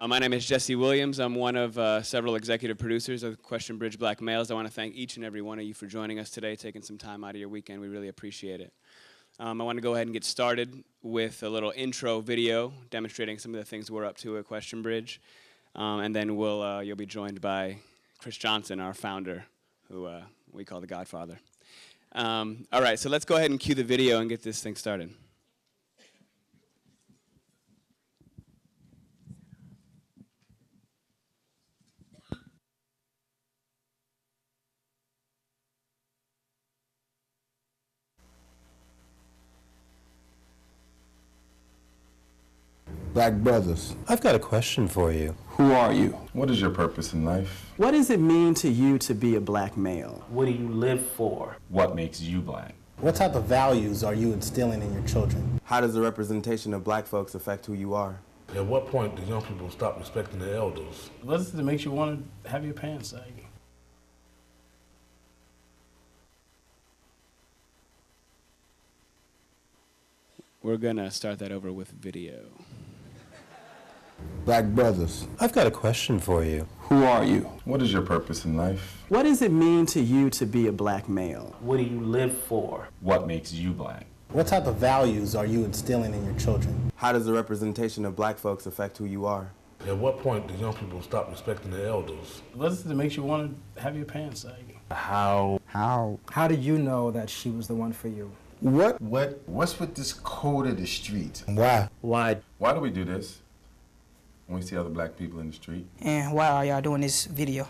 My name is Jesse Williams. I'm one of several executive producers of Question Bridge Black Males. I want to thank each and every one of you for joining us today, taking some time out of your weekend. We really appreciate it. I want to go ahead and get started with a little intro video demonstrating some of the things we're up to at Question Bridge. And then you'll be joined by Chris Johnson, our founder, who we call the Godfather. All right, so let's go ahead and cue the video and get this thing started. Black brothers. I've got a question for you. Who are you? What is your purpose in life? What does it mean to you to be a black male? What do you live for? What makes you black? What type of values are you instilling in your children? How does the representation of black folks affect who you are? At what point do young people stop respecting their elders? What is it that makes you want to have your pants sagging? We're gonna start that over with video. Black brothers. I've got a question for you. Who are you? What is your purpose in life? What does it mean to you to be a black male? What do you live for? What makes you black? What type of values are you instilling in your children? How does the representation of black folks affect who you are? At what point do young people stop respecting their elders? What is it that makes you want to have your pants sagging? How did you know that she was the one for you? What's with this code of the street? Why? Why? Why do we do this when we see other black people in the street? And why are y'all doing this video?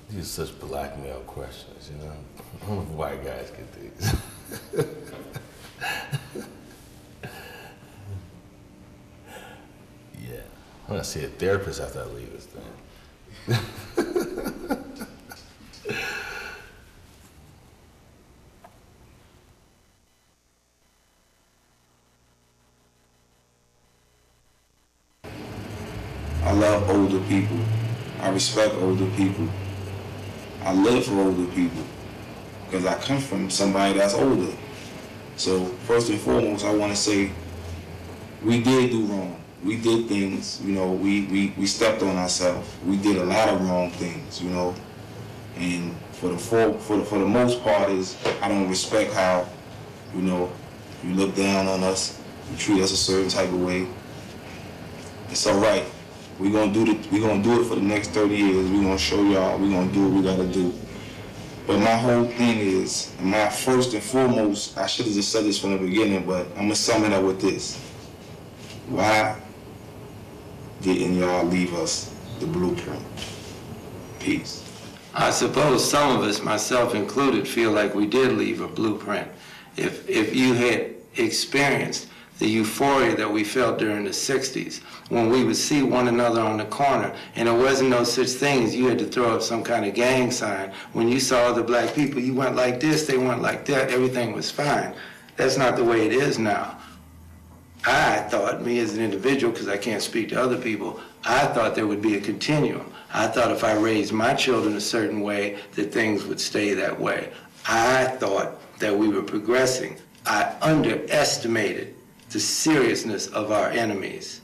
These are such black male questions, you know? Only white guys get these. Yeah. I'm gonna see a therapist after I leave this thing. I love older people. I respect older people. I live for older people because I come from somebody that's older. So first and foremost, I want to say we did do wrong. We did things, you know, we stepped on ourselves. We did a lot of wrong things, you know. And for the most part is I don't respect how, you know, you look down on us, you treat us a certain type of way. It's all right. We're gonna do it for the next 30 years. We're gonna show y'all, we're gonna do what we gotta do. But my whole thing is, my first and foremost, I should have just said this from the beginning, but I'm gonna sum it up with this. Why didn't y'all leave us the blueprint? Peace. I suppose some of us, myself included, feel like we did leave a blueprint. If you had experienced the euphoria that we felt during the 60s, when we would see one another on the corner, and there wasn't no such thing as you had to throw up some kind of gang sign. When you saw other black people, you went like this, they went like that, everything was fine. That's not the way it is now. I thought, me as an individual, because I can't speak to other people, I thought there would be a continuum. I thought if I raised my children a certain way, that things would stay that way. I thought that we were progressing. I underestimated the seriousness of our enemies.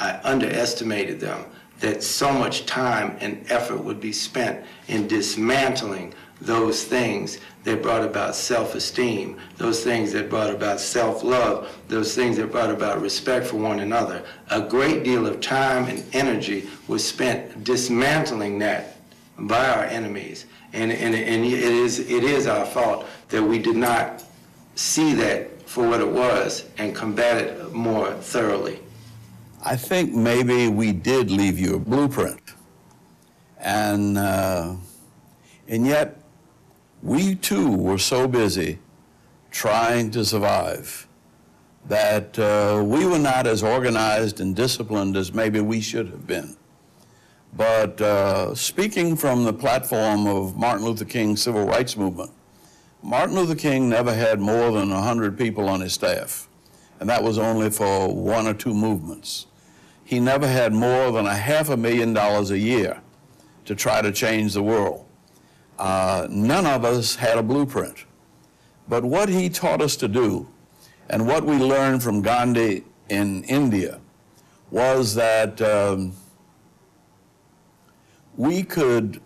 I underestimated them, that so much time and effort would be spent in dismantling those things that brought about self-esteem, those things that brought about self-love, those things that brought about respect for one another. A great deal of time and energy was spent dismantling that by our enemies. And it is our fault that we did not see that for what it was and combat it more thoroughly. I think maybe we did leave you a blueprint. And yet, we too were so busy trying to survive that we were not as organized and disciplined as maybe we should have been. But speaking from the platform of Martin Luther King's civil rights movement, Martin Luther King never had more than 100 people on his staff, and that was only for 1 or 2 movements. He never had more than $500,000 a year to try to change the world. None of us had a blueprint. But what he taught us to do, and what we learned from Gandhi in India, was that we could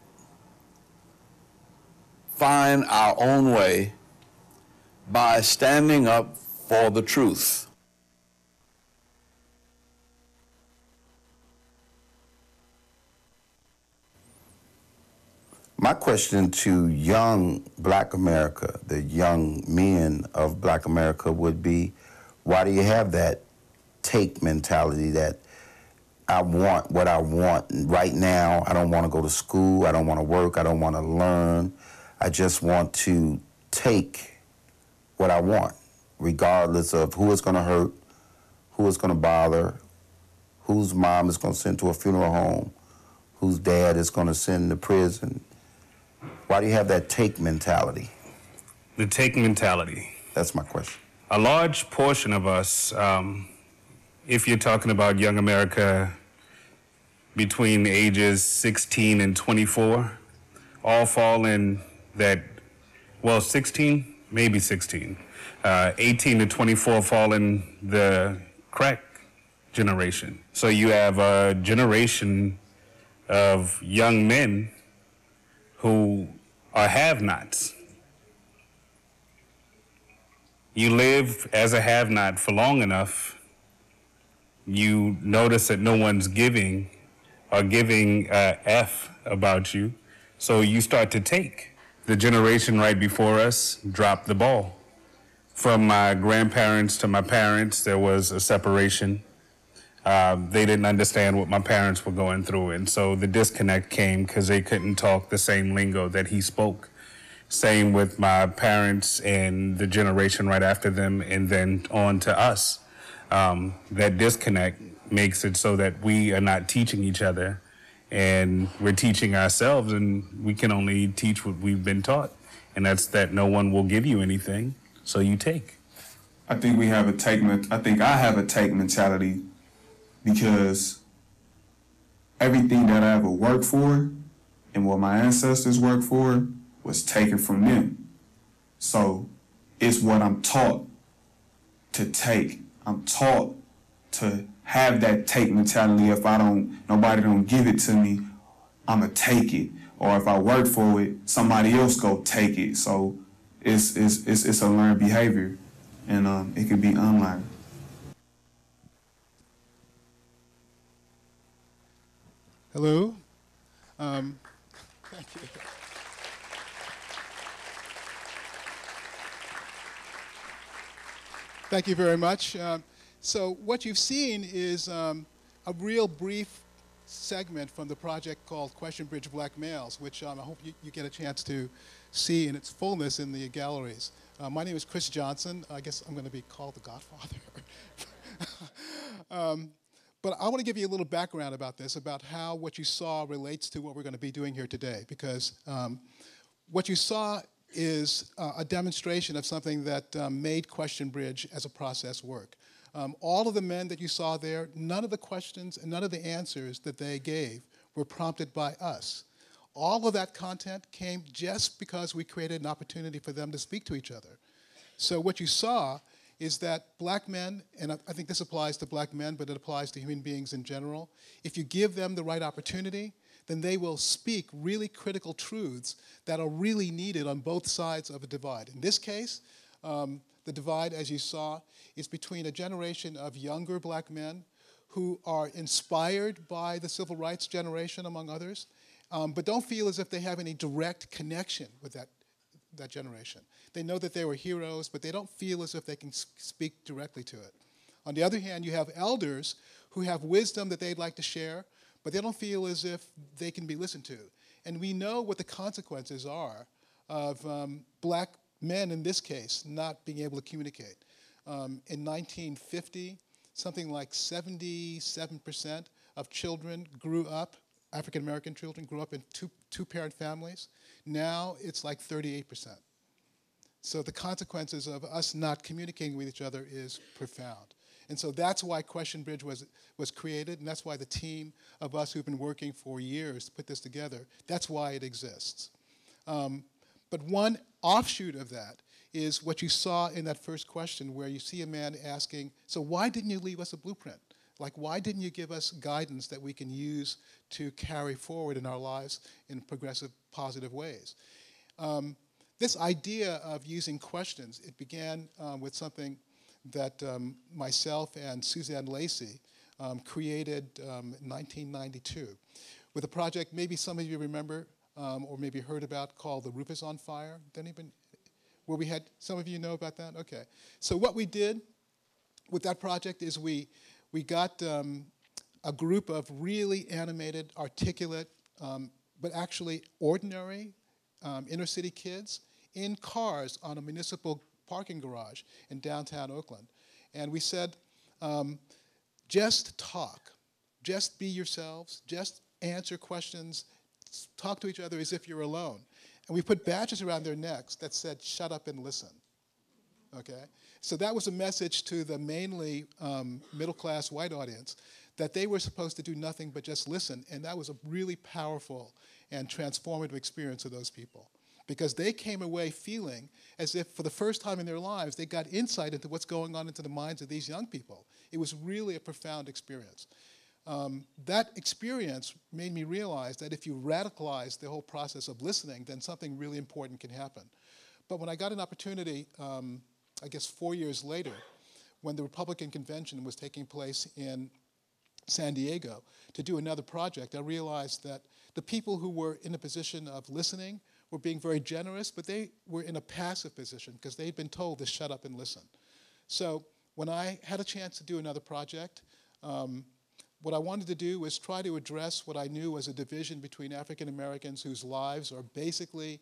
find our own way by standing up for the truth. My question to young Black America, the young men of Black America, would be, why do you have that take mentality that I want what I want right now? I don't want to go to school. I don't want to work. I don't want to learn. I just want to take what I want, regardless of who it's going to hurt, who it's going to bother, whose mom is going to send to a funeral home, whose dad is going to send to prison. Why do you have that take mentality? The take mentality. That's my question. A large portion of us, if you're talking about young America between ages 16 and 24, all fall in that, well, 16, maybe 16. 18 to 24 fall in the crack generation. So you have a generation of young men who are have-nots. You live as a have-not for long enough, you notice that no one's giving or giving a F about you, so you start to take. The generation right before us dropped the ball. From my grandparents to my parents, there was a separation. They didn't understand what my parents were going through, and so the disconnect came because they couldn't talk the same lingo that he spoke. Same with my parents and the generation right after them, and then on to us. That disconnect makes it so that we are not teaching each other, and we're teaching ourselves, and we can only teach what we've been taught, and that's that no one will give you anything, so you take. I think we have a take. I think I have a take mentality because everything that I ever worked for and what my ancestors worked for was taken from them. So it's what I'm taught to take. I'm taught to have that take mentality. If nobody don't give it to me, I'ma take it. Or if I work for it, somebody else go take it. So it's a learned behavior, and it can be unlearned. Hello. Thank you. Thank you very much. So what you've seen is a real brief segment from the project called Question Bridge Black Males, which I hope you get a chance to see in its fullness in the galleries. My name is Chris Johnson. I guess I'm going to be called the Godfather. But I want to give you a little background about this, about how what you saw relates to what we're going to be doing here today, because what you saw is a demonstration of something that made Question Bridge as a process work. All of the men that you saw there, none of the questions and none of the answers that they gave were prompted by us. All of that content came just because we created an opportunity for them to speak to each other. So what you saw is that black men, and I think this applies to black men, but it applies to human beings in general, if you give them the right opportunity, then they will speak really critical truths that are really needed on both sides of a divide. In this case, the divide, as you saw, is between a generation of younger black men who are inspired by the civil rights generation, among others, but don't feel as if they have any direct connection with that generation. They know that they were heroes, but they don't feel as if they can speak directly to it. On the other hand, you have elders who have wisdom that they'd like to share, but they don't feel as if they can be listened to. And we know what the consequences are of black men, in this case, not being able to communicate. In 1950, something like 77% of children grew up, African-American children grew up in two-parent families. Now it's like 38%. So the consequences of us not communicating with each other is profound. And so that's why Question Bridge was created, and that's why the team of us who've been working for years to put this together, that's why it exists. But one offshoot of that is what you saw in that first question, where you see a man asking, so why didn't you leave us a blueprint? Like, why didn't you give us guidance that we can use to carry forward in our lives in progressive, positive ways? This idea of using questions, it began with something that myself and Suzanne Lacey created in 1992 with a project maybe some of you remember or maybe heard about called The Roof is on Fire. Did anybody, where we had, some of you know about that? Okay. So what we did with that project is we got a group of really animated, articulate, but actually ordinary inner city kids in cars on a municipal parking garage in downtown Oakland. And we said, just talk, just be yourselves, just answer questions, talk to each other as if you're alone. And we put badges around their necks that said, shut up and listen, okay? So that was a message to the mainly middle-class white audience that they were supposed to do nothing but just listen, and that was a really powerful and transformative experience of those people, because they came away feeling as if for the first time in their lives they got insight into what's going on into the minds of these young people. It was really a profound experience. That experience made me realize that if you radicalize the whole process of listening, then something really important can happen. But when I got an opportunity, I guess 4 years later, when the Republican convention was taking place in San Diego to do another project, I realized that the people who were in a position of listening were being very generous, but they were in a passive position because they'd been told to shut up and listen. So when I had a chance to do another project, what I wanted to do was try to address what I knew was a division between African Americans whose lives are basically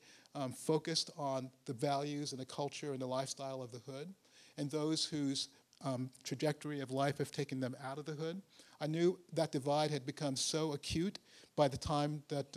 focused on the values and the culture and the lifestyle of the hood, and those whose trajectory of life have taken them out of the hood. I knew that divide had become so acute by the time that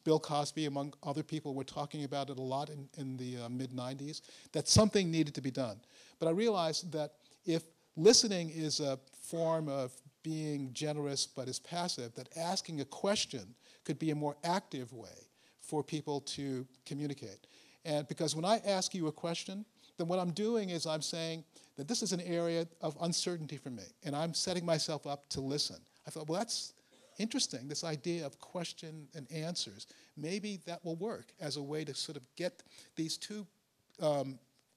Bill Cosby, among other people, were talking about it a lot in the mid-90s, that something needed to be done. But I realized that if listening is a form of being generous but is passive, that asking a question could be a more active way for people to communicate. And because when I ask you a question, then what I'm doing is I'm saying that this is an area of uncertainty for me, and I'm setting myself up to listen. I thought, well, that's interesting, this idea of question and answers. Maybe that will work as a way to sort of get these two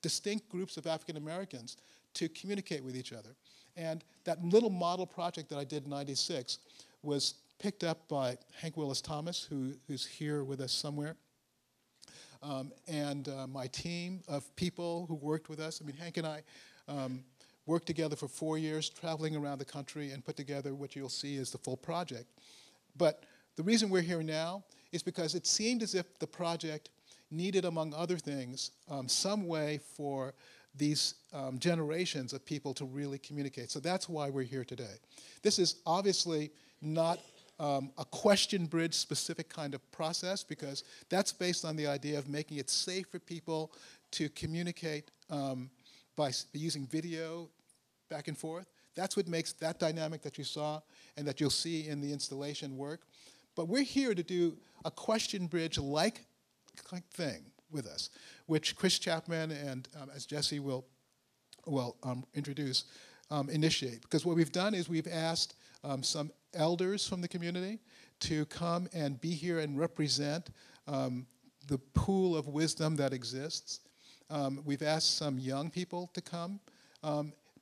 distinct groups of African Americans to communicate with each other. And that little model project that I did in '96 was picked up by Hank Willis Thomas, who's here with us somewhere, and my team of people who worked with us. I mean, Hank and I worked together for 4 years, traveling around the country, and put together what you'll see as the full project. But the reason we're here now is because it seemed as if the project needed, among other things, some way for these generations of people to really communicate. So that's why we're here today. This is obviously not a question bridge specific kind of process, because that's based on the idea of making it safe for people to communicate by using video back and forth. That's what makes that dynamic that you saw and that you'll see in the installation work. But we're here to do a question bridge-like thing with us, which Chris Chapman and, as Jesse will introduce, initiate. Because what we've done is we've asked some elders from the community to come and be here and represent the pool of wisdom that exists. We've asked some young people to come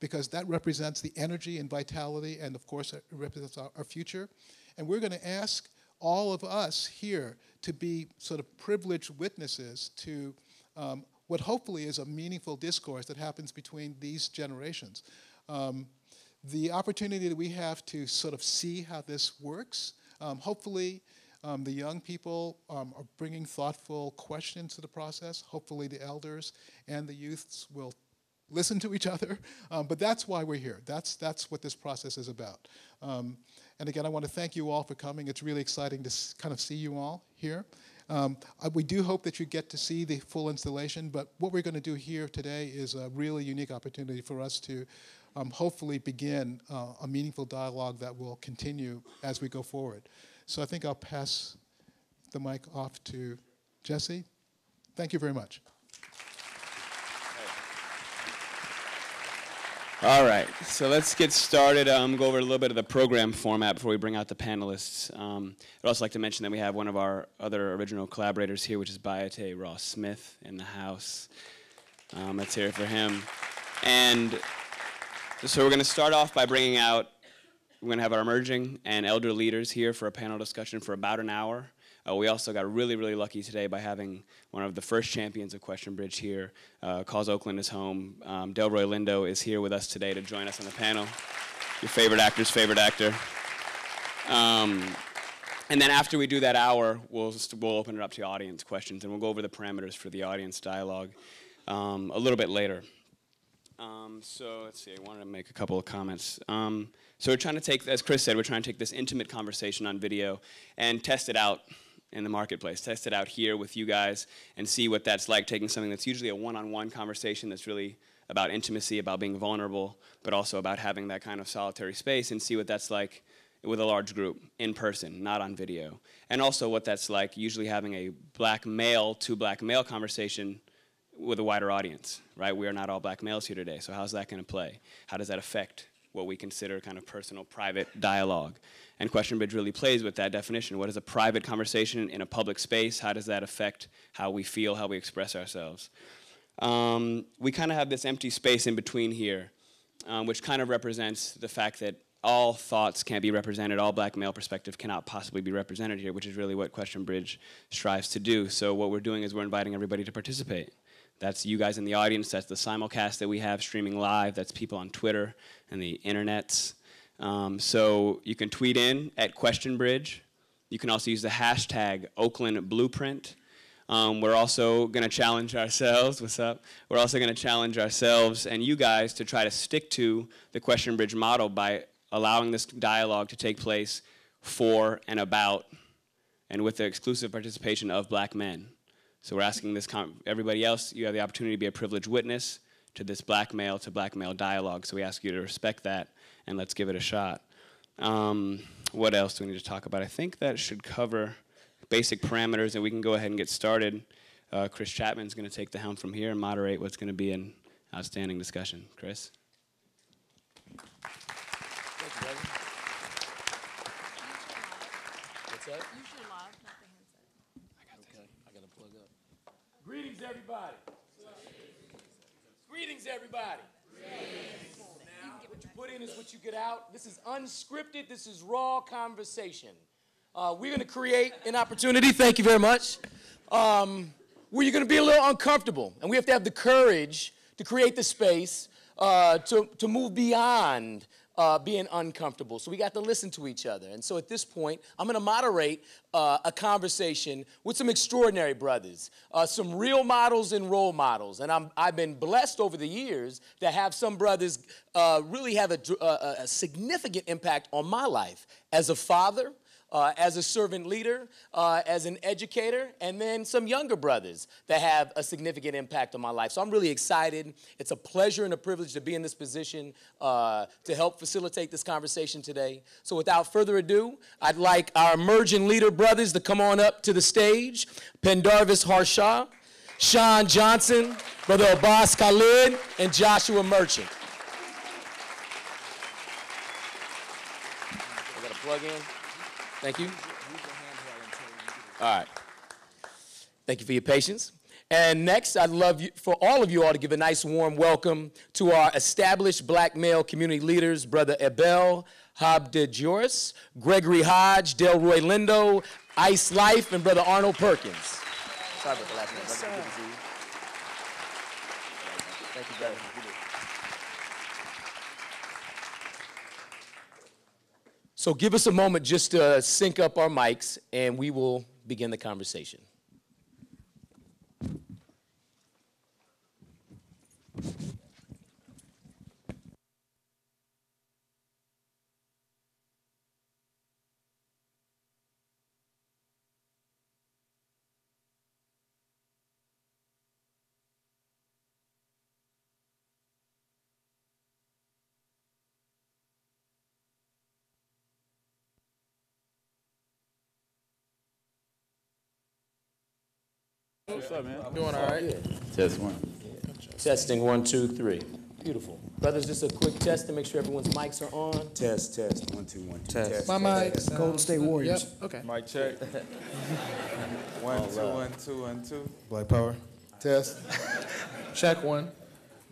because that represents the energy and vitality, and of course it represents our future. And we're going to ask all of us here to be sort of privileged witnesses to what hopefully is a meaningful discourse that happens between these generations. The opportunity that we have to sort of see how this works, hopefully the young people are bringing thoughtful questions to the process. Hopefully the elders and the youths will listen to each other. But that's why we're here. That's what this process is about. And again, I want to thank you all for coming. It's really exciting to kind of see you all here. We do hope that you get to see the full installation, but what we're going to do here today is a really unique opportunity for us to hopefully begin a meaningful dialogue that will continue as we go forward. So I think I'll pass the mic off to Jesse. Thank you very much. All right, so let's get started. Go over a little bit of the program format before we bring out the panelists. I'd also like to mention that we have one of our other original collaborators here, which is Bayeté Ross Smith in the house. Let's hear it for him. And so we're going to start off by bringing out, we're going to have our emerging and elder leaders here for a panel discussion for about an hour. We also got really, really lucky today by having one of the first champions of Question Bridge here, calls Oakland his home. Delroy Lindo is here with us today to join us on the panel. Your favorite actor's favorite actor. And then after we do that hour, we'll open it up to audience questions, and we'll go over the parameters for the audience dialogue a little bit later. So let's see, I wanted to make a couple of comments. So we're trying to take, as Chris said, we're trying to take this intimate conversation on video and test it out in the marketplace, test it out here with you guys and see what that's like, taking something that's usually a one-on-one conversation that's really about intimacy, about being vulnerable, but also about having that kind of solitary space, and see what that's like with a large group, in person, not on video. And also what that's like usually having a black male to black male conversation with a wider audience, right? We are not all black males here today, so how's that gonna play? How does that affect what we consider kind of personal, private dialogue? And Question Bridge really plays with that definition. What is a private conversation in a public space? How does that affect how we feel, how we express ourselves? We kind of have this empty space in between here, which kind of represents the fact that all thoughts can't be represented, all black male perspective cannot possibly be represented here, which is really what Question Bridge strives to do. So what we're doing is we're inviting everybody to participate. That's you guys in the audience, that's the simulcast that we have streaming live, that's people on Twitter and the internets. So you can tweet in at Question Bridge. You can also use the hashtag Oakland Blueprint. We're also going to challenge ourselves. What's up? We're also going to challenge ourselves and you guys to try to stick to the Question Bridge model by allowing this dialogue to take place for and about and with the exclusive participation of black men. So we're asking this everybody else, you have the opportunity to be a privileged witness to this black male to black male dialogue. So we ask you to respect that, and let's give it a shot. What else do we need to talk about? I think that should cover basic parameters, and we can go ahead and get started. Chris Chapman's going to take the helm from here and moderate what's going to be an outstanding discussion. Chris? Thank you, brother. What's up? Use your live, not the handset. Okay, I got to plug up. Greetings, everybody. Greetings, everybody. Greetings. Now, what you put in is what you get out. This is unscripted. This is raw conversation. We're going to create an opportunity. Thank you very much. Where you're going to be a little uncomfortable, and we have to have the courage to create the space to move beyond being uncomfortable. So we got to listen to each other. And so at this point, I'm going to moderate a conversation with some extraordinary brothers, some real models and role models. And I've been blessed over the years to have some brothers really have a significant impact on my life as a father, as a servant leader, as an educator, and then some younger brothers that have a significant impact on my life. So I'm really excited. It's a pleasure and a privilege to be in this position to help facilitate this conversation today. So without further ado, I'd like our emerging leader brothers to come on up to the stage. Pendarvis Harshaw, Sean Johnson, Brother Abbas Khalid, and Joshua Merchant. I got to plug in. Thank you. All right. Thank you for your patience. And next, I'd love for all of you all to give a nice warm welcome to our established black male community leaders, Brother Abel Habdejoris, Gregory Hodge, Delroy Lindo, Ice Life, and Brother Arnold Perkins. Sorry about the last name. Yes, good to see you. Thank you, brother. So give us a moment just to sync up our mics, and we will begin the conversation. What's up, man? Doing all right? Test one. Testing 1, 2, 3. Beautiful. Brothers, just a quick test to make sure everyone's mics are on. Test, test. 1, 2, 1, 2. Test. Test. My mic. Golden State Warriors. Yep. Okay. Mic check. 1, 2, 1, 2, 1, 2. Black Power. Test. Check 1.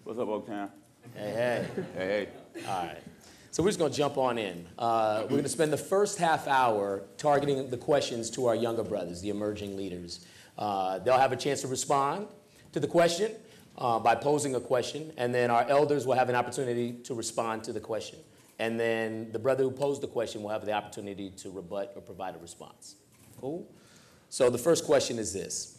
What's up, Oakland? Hey, hey. Hey, hey. All right. So we're just going to jump on in. We're going to spend the first half hour targeting the questions to our younger brothers, the emerging leaders. They'll have a chance to respond to the question by posing a question, and then our elders will have an opportunity to respond to the question. And then the brother who posed the question will have the opportunity to rebut or provide a response. Cool? So the first question is this.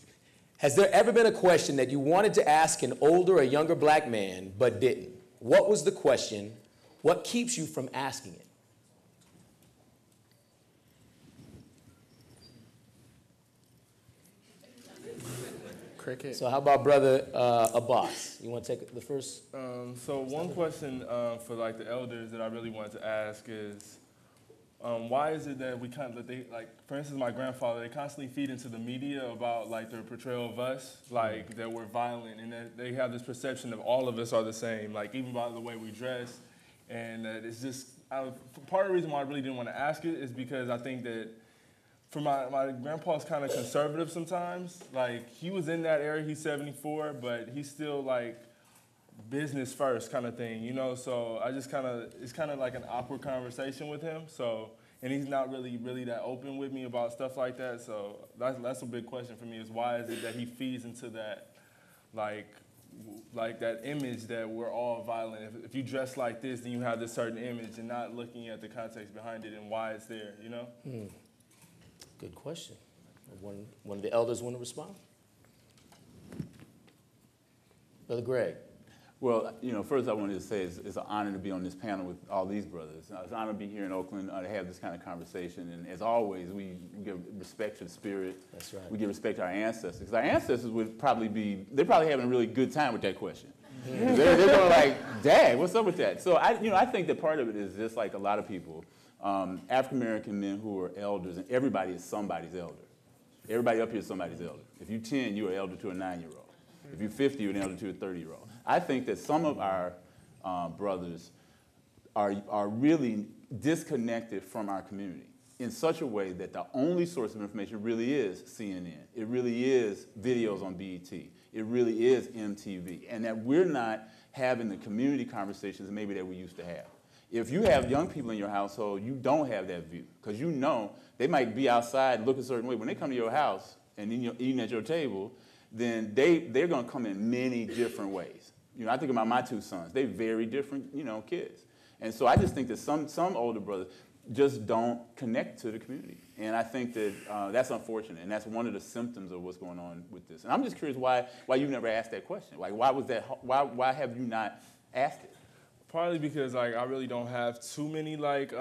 Has there ever been a question that you wanted to ask an older or younger black man but didn't? What was the question? What keeps you from asking it? Cricket. So how about Brother Abbas? You want to take the first? So one question for like the elders that I really wanted to ask is, why is it that we for instance, my grandfather, they constantly feed into the media about like their portrayal of us, like that we're violent, and that they have this perception of all of us are the same, like even by the way we dress, and that it's just, part of the reason why I really didn't want to ask it is because I think that for my grandpa's kind of conservative sometimes, like he was in that area, he's 74, but he's still like business first kind of thing, you know, so I just it's kind of like an awkward conversation with him, so, and he's not really that open with me about stuff like that, so that's a big question for me is why is it that he feeds into that, like that image that we're all violent. If you dress like this, then you have this certain image and not looking at the context behind it and why it's there, you know? Good question. One of the elders want to respond? Brother Greg. Well, you know, first I wanted to say it's an honor to be on this panel with all these brothers. It's an honor to be here in Oakland to have this kind of conversation. And as always, we give respect to the spirit. That's right. We give respect to our ancestors. Because our ancestors would probably they're probably having a really good time with that question. They're going like, Dad, what's up with that? So I think that part of it is just like a lot of people, African-American men who are elders, and everybody is somebody's elder. Everybody up here is somebody's elder. If you're 10, you're an elder to a 9-year-old. If you're 50, you're an elder to a 30-year-old. I think that some of our brothers are really disconnected from our community in such a way that the only source of information really is CNN. It really is videos on Bayeté. It really is MTV. And that we're not having the community conversations maybe that we used to have. If you have young people in your household, you don't have that view. Because you know they might be outside, look a certain way. When they come to your house and then you're eating at your table, then they're going to come in many different ways. You know, I think about my 2 sons. They're very different, you know, kids. And so I just think that some older brothers just don't connect to the community. And I think that that's unfortunate, and that's one of the symptoms of what's going on with this. And I'm just curious why you never asked that question. Like, why have you not asked it? Partly because like I really don't have too many like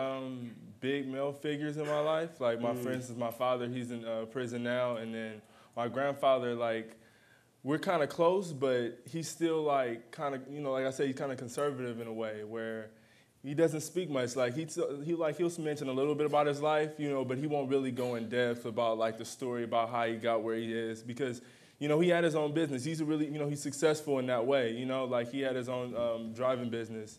big male figures in my life. Like for instance, my father, he's in prison now, and then my grandfather, like, we're kind of close, but he's still like kind of, you know, like I said, he's kind of conservative in a way where he doesn't speak much. Like he'll mention a little bit about his life, you know, but he won't really go in depth about like the story about how he got where he is because, you know, he had his own business. He's really, you know, he's successful in that way, you know, like he had his own driving business.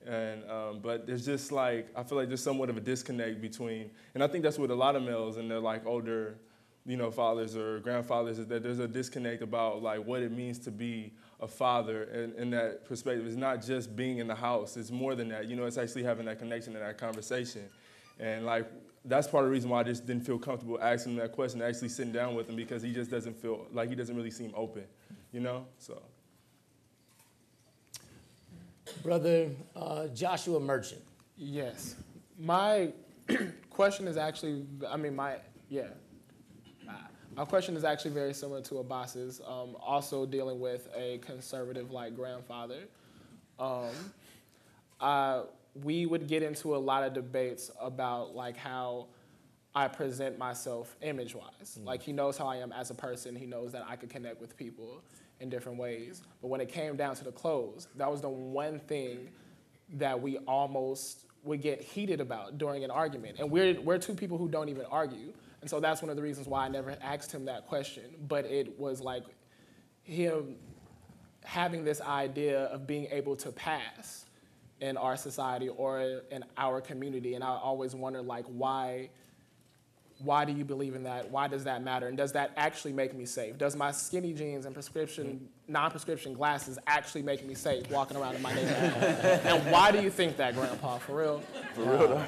And but there's just like, I feel like there's somewhat of a disconnect between, and I think that's with a lot of males and they're like older, you know, fathers or grandfathers, is that there's a disconnect about like what it means to be a father and that perspective. It's not just being in the house, it's more than that. You know, it's actually having that connection and that conversation. And like, that's part of the reason why I just didn't feel comfortable asking him that question, actually sitting down with him, because he just doesn't feel, like he doesn't really seem open, you know, so. Brother Joshua Merchant. Yes. My question is actually, my question is actually very similar to Abbas's, also dealing with a conservative like grandfather. We would get into a lot of debates about like how I present myself image-wise. Like he knows how I am as a person. He knows that I could connect with people in different ways. But when it came down to the clothes, that was the one thing that we almost would get heated about during an argument. And we're 2 people who don't even argue. And so that's one of the reasons why I never asked him that question. But it was like him having this idea of being able to pass in our society or in our community. And I always wonder, like, why do you believe in that? Why does that matter? And does that actually make me safe? Does my skinny jeans and non-prescription glasses actually make me safe walking around in my neighborhood? And why do you think that, Grandpa? For real? For real,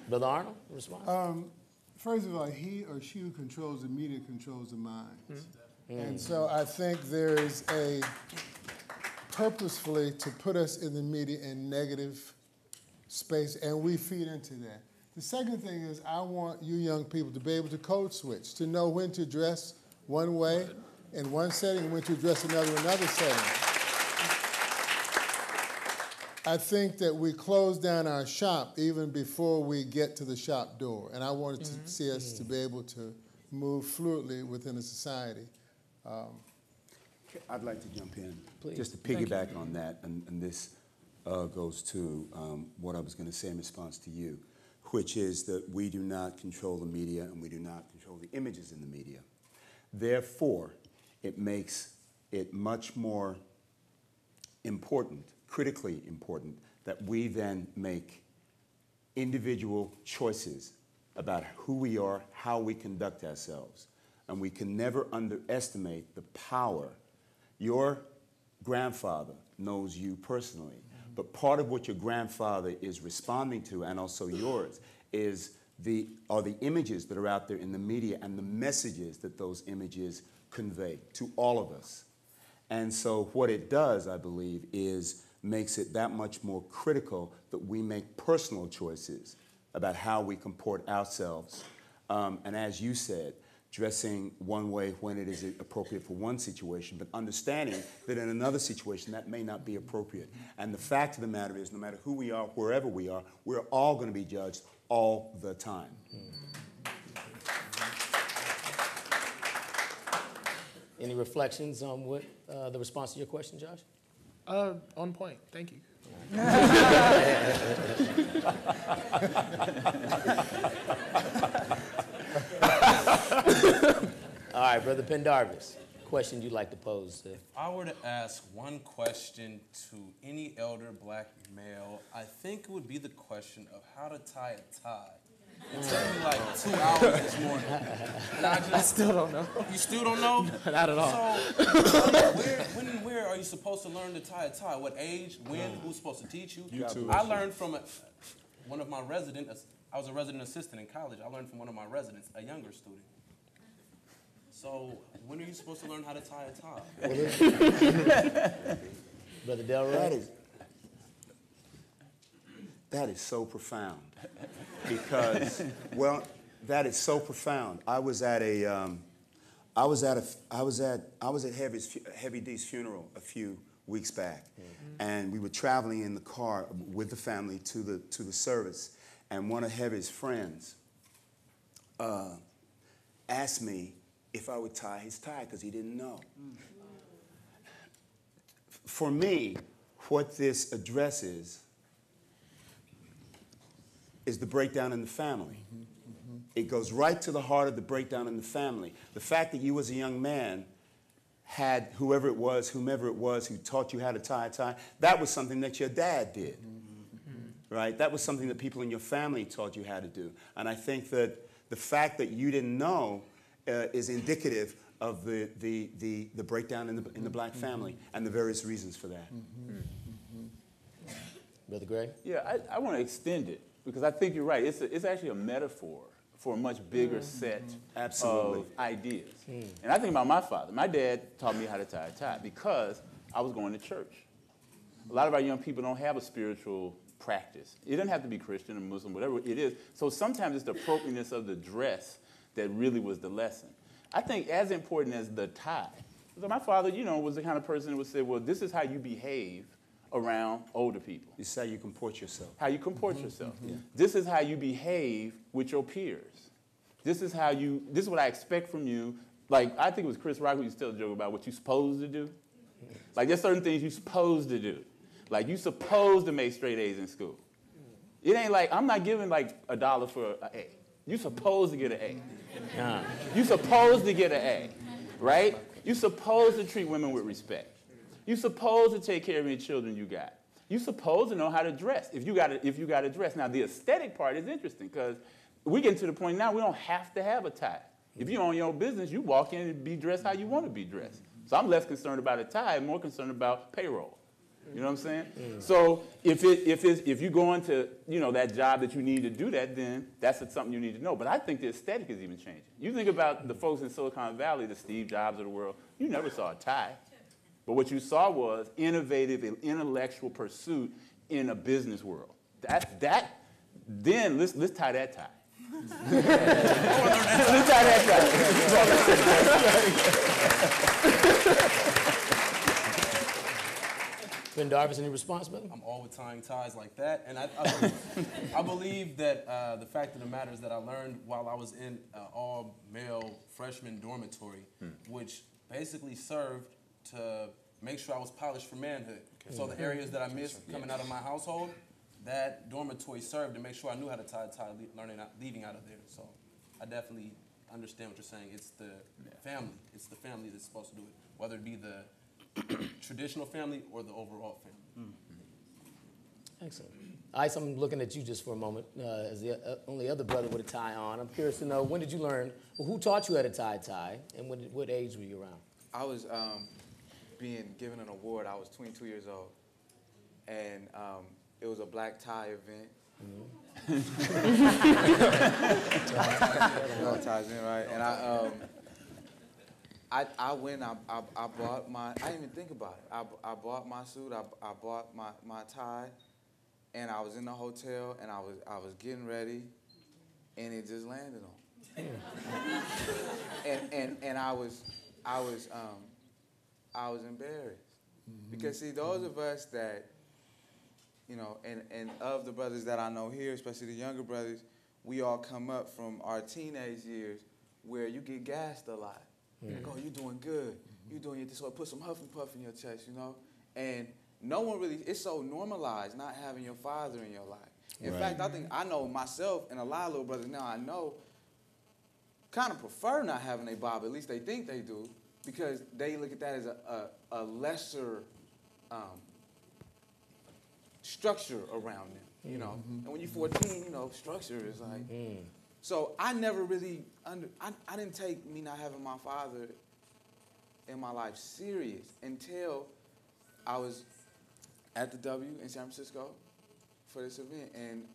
Brother Arnold, respond. First of all, he or she who controls the media controls the minds. And so I think there's a purposefully to put us in the media in negative space, and we feed into that. The second thing is I want you young people to be able to code switch, to know when to dress one way in one setting and when to dress another in another setting. I think that we close down our shop even before we get to the shop door, and I wanted to see us to be able to move fluidly within a society. I'd like to jump in, Please. just to piggyback on that, and this goes to what I was going to say in response to you, which is that we do not control the media and we do not control the images in the media. Therefore, it makes it much more important, critically important, that we then make individual choices about who we are, how we conduct ourselves. And we can never underestimate the power. Your grandfather knows you personally, but part of what your grandfather is responding to, and also yours, are the images that are out there in the media and the messages that those images convey to all of us. And so what it does, I believe, is makes it that much more critical that we make personal choices about how we comport ourselves. And as you said, dressing one way when it is appropriate for one situation, but understanding that in another situation that may not be appropriate. And the fact of the matter is, no matter who we are, wherever we are, we're all going to be judged all the time. Any reflections on what the response to your question, Josh? On point. Thank you. All right, Brother Pendarvis, question you'd like to pose to? If I were to ask one question to any elder black male, I think it would be the question of how to tie a tie. It took me like 2 hours this morning. And I still don't know. You still don't know? Not at all. So, where are you supposed to learn to tie a tie? What age? When? Who's supposed to teach you? YouTube. I learned from one of my residents. I was a resident assistant in college. I learned from one of my residents, a younger student. So, when are you supposed to learn how to tie a tie? Brother Delroy? That is so profound. Because, well, that is so profound. I was at Heavy D's funeral a few weeks back, and we were traveling in the car with the family to the service, and one of Heavy's friends asked me if I would tie his tie because he didn't know. For me, what this addresses is the breakdown in the family. It goes right to the heart of the breakdown in the family. The fact that you as a young man had whomever it was who taught you how to tie a tie, that was something that your dad did, right? That was something that people in your family taught you how to do. And I think that the fact that you didn't know is indicative of the breakdown in the black family and the various reasons for that. Brother Greg? Yeah, I want to extend it because I think you're right. It's actually a metaphor for a much bigger set of ideas. And I think about my father. My dad taught me how to tie a tie because I was going to church. A lot of our young people don't have a spiritual practice. It doesn't have to be Christian or Muslim, whatever it is. So sometimes it's the appropriateness of the dress that really was the lesson. I think as important as the tie. So my father, was the kind of person who would say, well, this is how you behave around older people. This is how you comport yourself. How you comport yourself. Yeah. This is how you behave with your peers. This is what I expect from you. Like, I think it was Chris Rock who used to tell a joke about what you're supposed to do. Like, there's certain things you're supposed to do. Like, you're supposed to make straight A's in school. It ain't like, I'm not giving like $1 for an A. You're supposed to get an A. You're supposed to get an A, right? You're supposed to treat women with respect. You supposed to take care of your children you got. You supposed to know how to dress if you got to dress. Now, the aesthetic part is interesting because we get to the point now we don't have to have a tie. If you own your own business, you walk in and be dressed how you want to be dressed. So I'm less concerned about a tie, more concerned about payroll. You know what I'm saying? So if you go into that job that you need to do that, then that's something you need to know. But I think the aesthetic is even changing. You think about the folks in Silicon Valley, the Steve Jobs of the world. You never saw a tie, but what you saw was innovative and intellectual pursuit in a business world. Then let's tie that tie. Let's tie that tie. Ben Darvis, any response, brother? I'm all with tying ties like that, and I believe that the fact of the matter is that I learned while I was in all-male freshman dormitory, which basically served to make sure I was polished for manhood. So the areas that I missed coming out of my household, that dormitory served to make sure I knew how to tie a tie, leaving out of there. So I definitely understand what you're saying. It's the family. It's the family that's supposed to do it, whether it be the traditional family or the overall family. Excellent. Ice, I'm looking at you just for a moment as the only other brother with a tie on. I'm curious to know, when did you learn, who taught you how to tie a tie, and what age were you around? I was being given an award. I was 22 years old, and it was a black tie event. All ties in, right? And I went, I bought my, I didn't even think about it. I bought my suit, I bought my tie, and I was in the hotel, and I was getting ready, and it just landed on me. and I was embarrassed. Because see, those of us that, and of the brothers that I know here, especially the younger brothers, we all come up from our teenage years where you get gassed a lot. Like, oh, you're doing good. You're doing it this way. Put some huff and puff in your chest, And no one really, it's so normalized not having your father in your life. In fact, I know myself and a lot of little brothers now I know kind of prefer not having a bob. At least they think they do, because they look at that as a lesser structure around them, And when you're 14, structure is like... So I never really, I didn't take me not having my father in my life serious until I was at the W in San Francisco for this event, and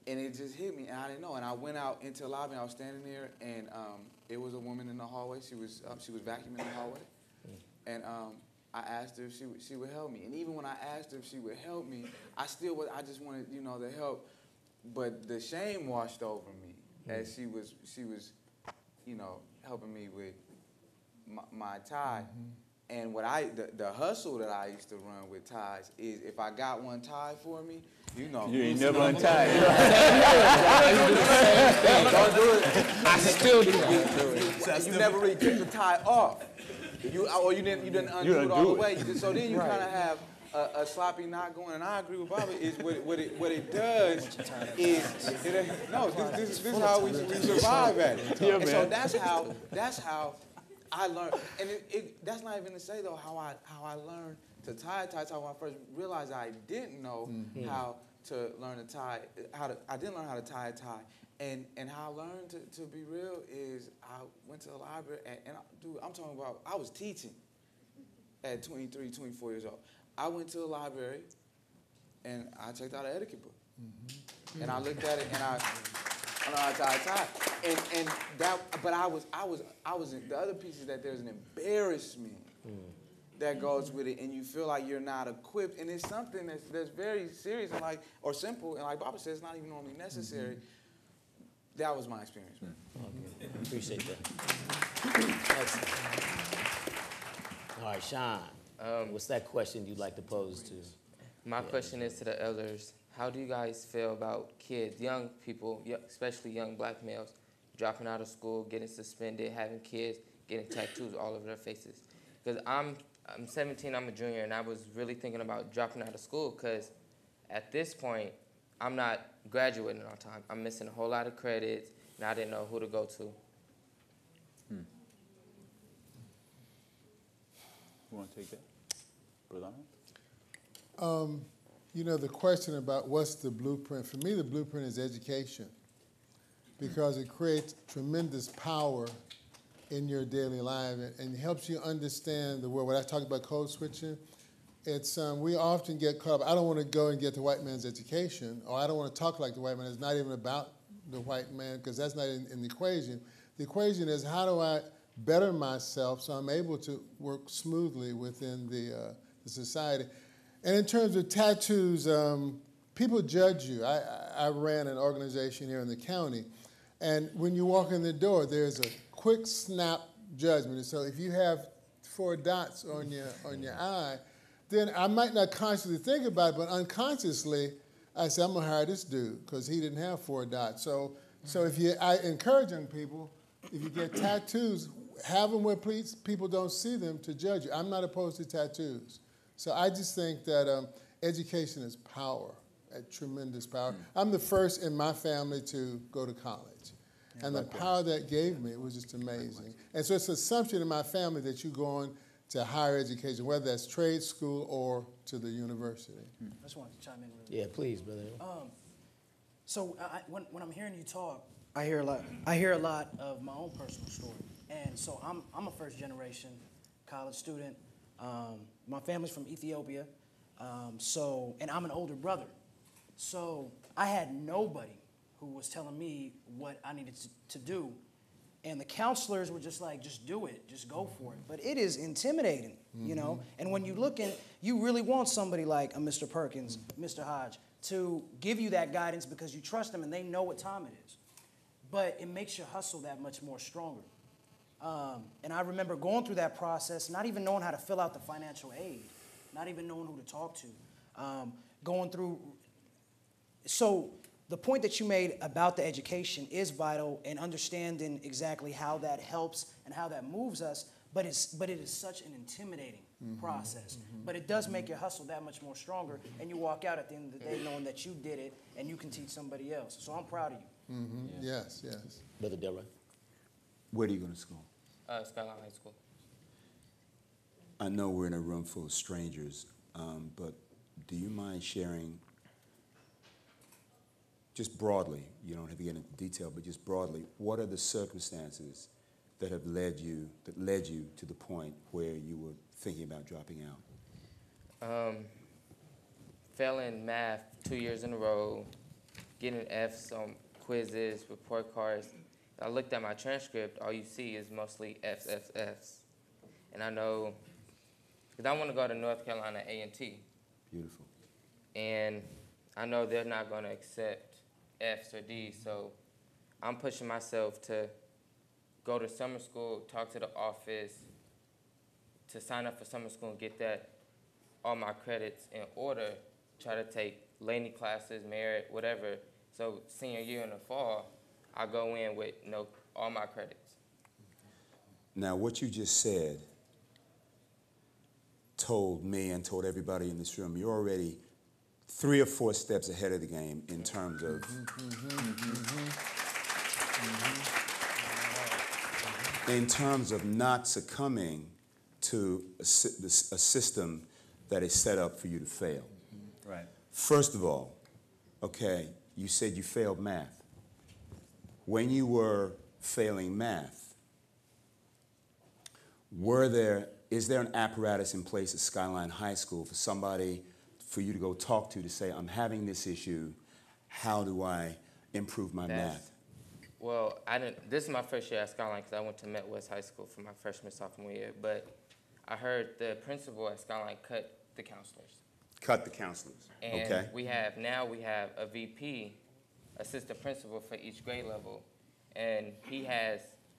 it just hit me, and I didn't know. And I went out into the lobby, and I was standing there, and it was a woman in the hallway. She was vacuuming the hallway, and I asked her if she would help me. And even when I asked her if she would help me, I just wanted the help. But the shame washed over me as she was helping me with my tie. And the hustle that I used to run with ties is if I got one tied for me, you ain't never untied. Don't do it. I still do it. You never really took the tie off. You didn't undo it all the way. So then you kind of have a sloppy knot going, and I agree with Bobby. Is what it does is this is how we survive at it. And so that's how I learned, and that's not even to say though how I learned to tie a tie. When I first realized I didn't know how to learn to tie, I didn't learn how to tie a tie, and how I learned to be real is I went to the library and I'm talking about I was teaching at 23, 24 years old. I went to the library, and I checked out an etiquette book, and I looked at it, and I learned how to tie a tie, but I was the other piece is that there's an embarrassment that goes with it, and you feel like you're not equipped, and it's something that's very serious and or simple, and like Bobby said, it's not even normally necessary. That was my experience. Okay. Appreciate that. All right, Sean. What's that question you'd like to pose to? My question is to the elders. How do you guys feel about kids, young people, especially young black males, dropping out of school, getting suspended, having kids, getting tattoos all over their faces? Because I'm 17, I'm a junior, and I was really thinking about dropping out of school because at this point, I'm not graduating on time. I'm missing a whole lot of credits, and I didn't know who to go to. You want to take that? Brother? You know, the question about what's the blueprint, for me the blueprint is education, because it creates tremendous power in your daily life and helps you understand the world. When I talk about code switching, it's we often get caught up. I don't want to go and get the white man's education, or I don't want to talk like the white man. It's not even about the white man, because that's not in the equation. The equation is, how do I better myself so I'm able to work smoothly within the society. And in terms of tattoos, people judge you. I ran an organization here in the county, and when you walk in the door, there's a quick snap judgment. And so if you have 4 dots on your eye, then I might not consciously think about it, but unconsciously, I say, I'm gonna hire this dude because he didn't have 4 dots. So I encourage young people, if you get tattoos, have them where people don't see them to judge you. I'm not opposed to tattoos. So I just think that education is power, a tremendous power. I'm the first in my family to go to college. Yeah, and the power that gave me was just amazing. And so it's an assumption in my family that you go on to higher education, whether that's trade school or to the university. I just wanted to chime in really quick. Please, brother. So when I'm hearing you talk, I hear a lot of my own personal story. And so I'm a first generation college student. My family's from Ethiopia, and I'm an older brother. So I had nobody who was telling me what I needed to do. And the counselors were just like, just do it, just go for it. But it is intimidating, you know? And when you look in, you really want somebody like a Mr. Perkins, Mr. Hodge, to give you that guidance because you trust them and they know what time it is. But it makes your hustle that much more stronger. And I remember going through that process, not even knowing how to fill out the financial aid, not even knowing who to talk to, going through. So the point that you made about the education is vital and understanding exactly how that helps and how that moves us, but it is such an intimidating process. But it does make your hustle that much more stronger, and you walk out at the end of the day knowing that you did it and you can teach somebody else. So I'm proud of you. Yes. Brother Delroy. Where do you go to school? Skyline High School. I know we're in a room full of strangers, but do you mind sharing, just broadly, you don't have to get into detail, but just broadly, what are the circumstances that have led you to the point where you were thinking about dropping out? Failing math 2 years in a row, getting F's on quizzes, report cards. I looked at my transcript, all you see is mostly F's. And I know, because I want to go to North Carolina A&T. Beautiful. And I know they're not going to accept F's or D's, so I'm pushing myself to go to summer school, talk to the office, to sign up for summer school and get all my credits in order, try to take Laney classes, merit, whatever. So senior year in the fall, I go in with all my credits. Now, what you just said told me and told everybody in this room, you're already 3 or 4 steps ahead of the game in terms of not succumbing to a system that is set up for you to fail. Right. First of all, Okay, you said you failed math. When you were failing math, is there an apparatus in place at Skyline High School for you to go talk to say, I'm having this issue, how do I improve my math? Well, this is my first year at Skyline because I went to Met West High School for my freshman, sophomore year, but I heard the principal at Skyline cut the counselors. Cut the counselors, and okay. we have a VP, assistant principal for each grade level, and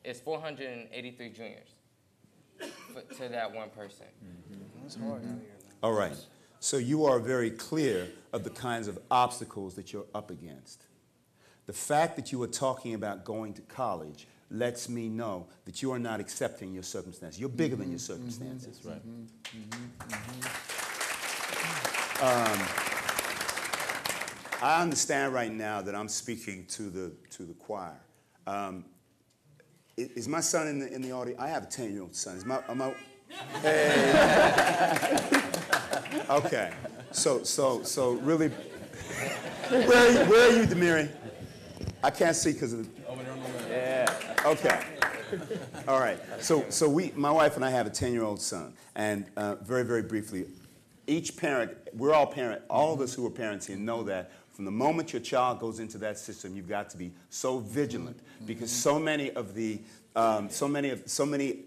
it's 483 juniors to that one person. That's hard out here. All right, so you are very clear of the kinds of obstacles that you're up against. The fact that you are talking about going to college lets me know that you are not accepting your circumstances. You're bigger than your circumstances. Right. I understand right now that I'm speaking to the choir. Is my son in the audience? I have a 10-year-old son. Hey. Okay. So really, where are you, Demiri? I can't see because of the. Over there on the left. Yeah. Okay. All right. So my wife and I have a 10-year-old son, and very, very briefly, each parent, we're all parents, all of us who are parents here know that from the moment your child goes into that system, you've got to be so vigilant because so many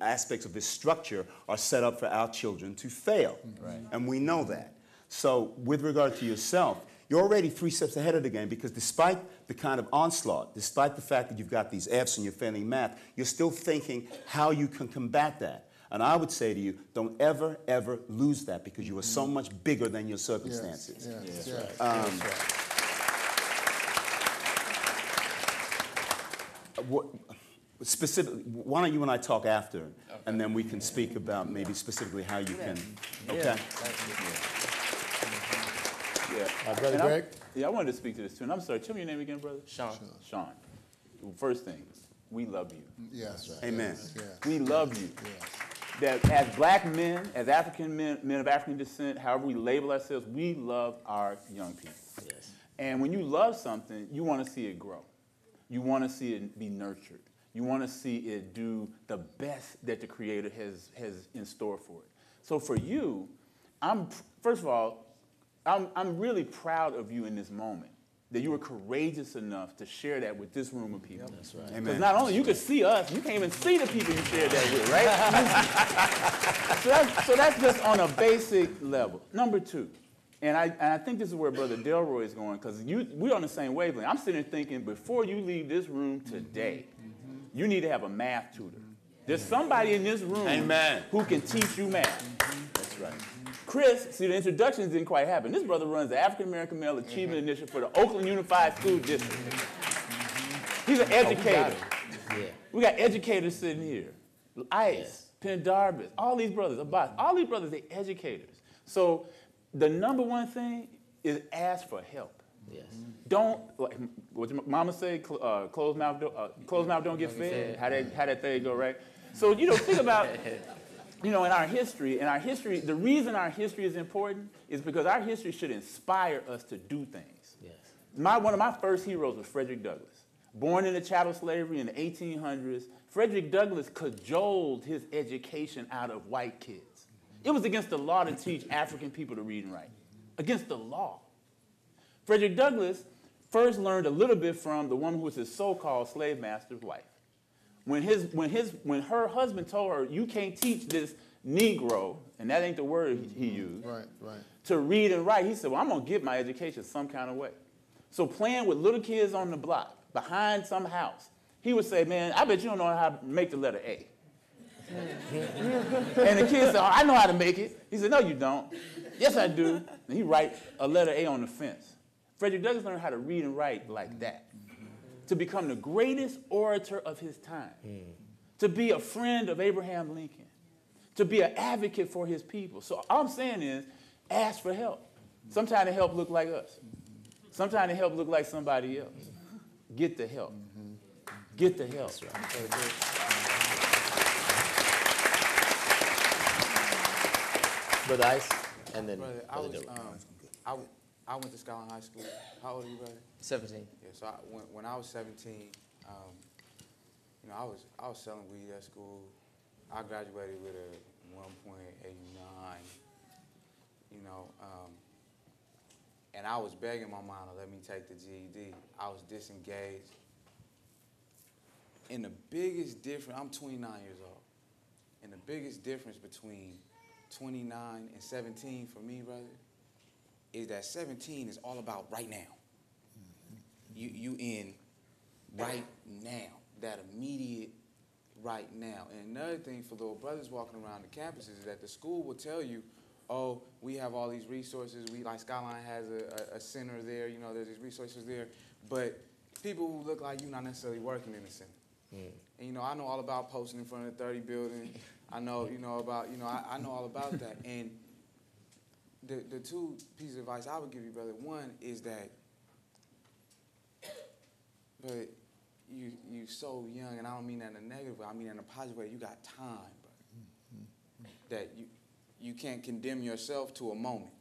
aspects of this structure are set up for our children to fail, and we know that. So with regard to yourself, you're already 3 steps ahead of the game because despite the kind of onslaught, despite the fact that you've got these Fs and you're failing math, you're still thinking how you can combat that. And I would say to you, don't ever, ever lose that because you are so much bigger than your circumstances. Yes. Specifically, why don't you and I talk after, and then we can speak about maybe specifically how you can, okay? Yeah. Brother Greg? I wanted to speak to this too. And I'm sorry, tell me your name again, brother? Sean. First thing, we love you. Yes. Amen. Yes. We love you. Yes. That as black men, as African men of African descent, however we label ourselves, we love our young people. Yes. And when you love something, you want to see it grow. You want to see it be nurtured. You want to see it do the best that the Creator has in store for it. So for you, first of all, I'm really proud of you in this moment, that you were courageous enough to share that with this room of people. That's right. Because not only you could see us, you can't even see the people you shared that with, right? so that's just on a basic level. Number 2, and I think this is where Brother Delroy is going, because we're on the same wavelength. I'm sitting there thinking, before you leave this room today, you need to have a math tutor. There's somebody in this room who can teach you math. That's right. Chris, see, the introductions didn't quite happen. This brother runs the African American Male Achievement Initiative for the Oakland Unified School District. He's an educator. We got educators sitting here. Ice, Pendarvis, all these brothers, all these brothers, they educators. So the number one thing is ask for help. Yes. Don't, like what your mama say, closed mouth don't get fed. How that thing go, right? So, think about, in our history, the reason our history is important is because our history should inspire us to do things. Yes. One of my first heroes was Frederick Douglass. Born into chattel slavery in the 1800s, Frederick Douglass cajoled his education out of white kids. It was against the law to teach African people to read and write. Against the law. Frederick Douglass first learned a little bit from the woman who was his so-called slave master's wife. When her husband told her, you can't teach this Negro, and that ain't the word he used, to read and write, he said, well, I'm going to get my education some kind of way. So playing with little kids on the block, behind some house, he would say, man, I bet you don't know how to make the letter A. And the kid said, oh, I know how to make it. He said, no, you don't. Yes, I do. And he write a letter A on the fence. Frederick Douglass learned how to read and write like that. To become the greatest orator of his time. To be a friend of Abraham Lincoln. To be an advocate for his people. So all I'm saying is, ask for help. Sometimes the help look like us. Sometimes the help look like somebody else. Get the help. Get the help. Brother Ice, and then Brother, I went to Skyline High School. How old are you, brother? 17. Yeah, so when I was 17, I was selling weed at school. I graduated with a 1.89, and I was begging my mom to let me take the GED. I was disengaged. And the biggest difference, I'm 29 years old, and the biggest difference between 29 and 17 for me, brother, is that 17 is all about right now. You in right now, that immediate right now. And another thing for little brothers walking around the campuses is that the school will tell you, oh, we have all these resources. Like Skyline has a center there, there's these resources there. But people who look like you not necessarily working in the center. And I know all about posting in front of the 30 building. I know, I know all about that. And the two pieces of advice I would give you, brother, one is that, but you so young, and I don't mean that in a negative way, I mean in a positive way, you got time, brother. that you can't condemn yourself to a moment.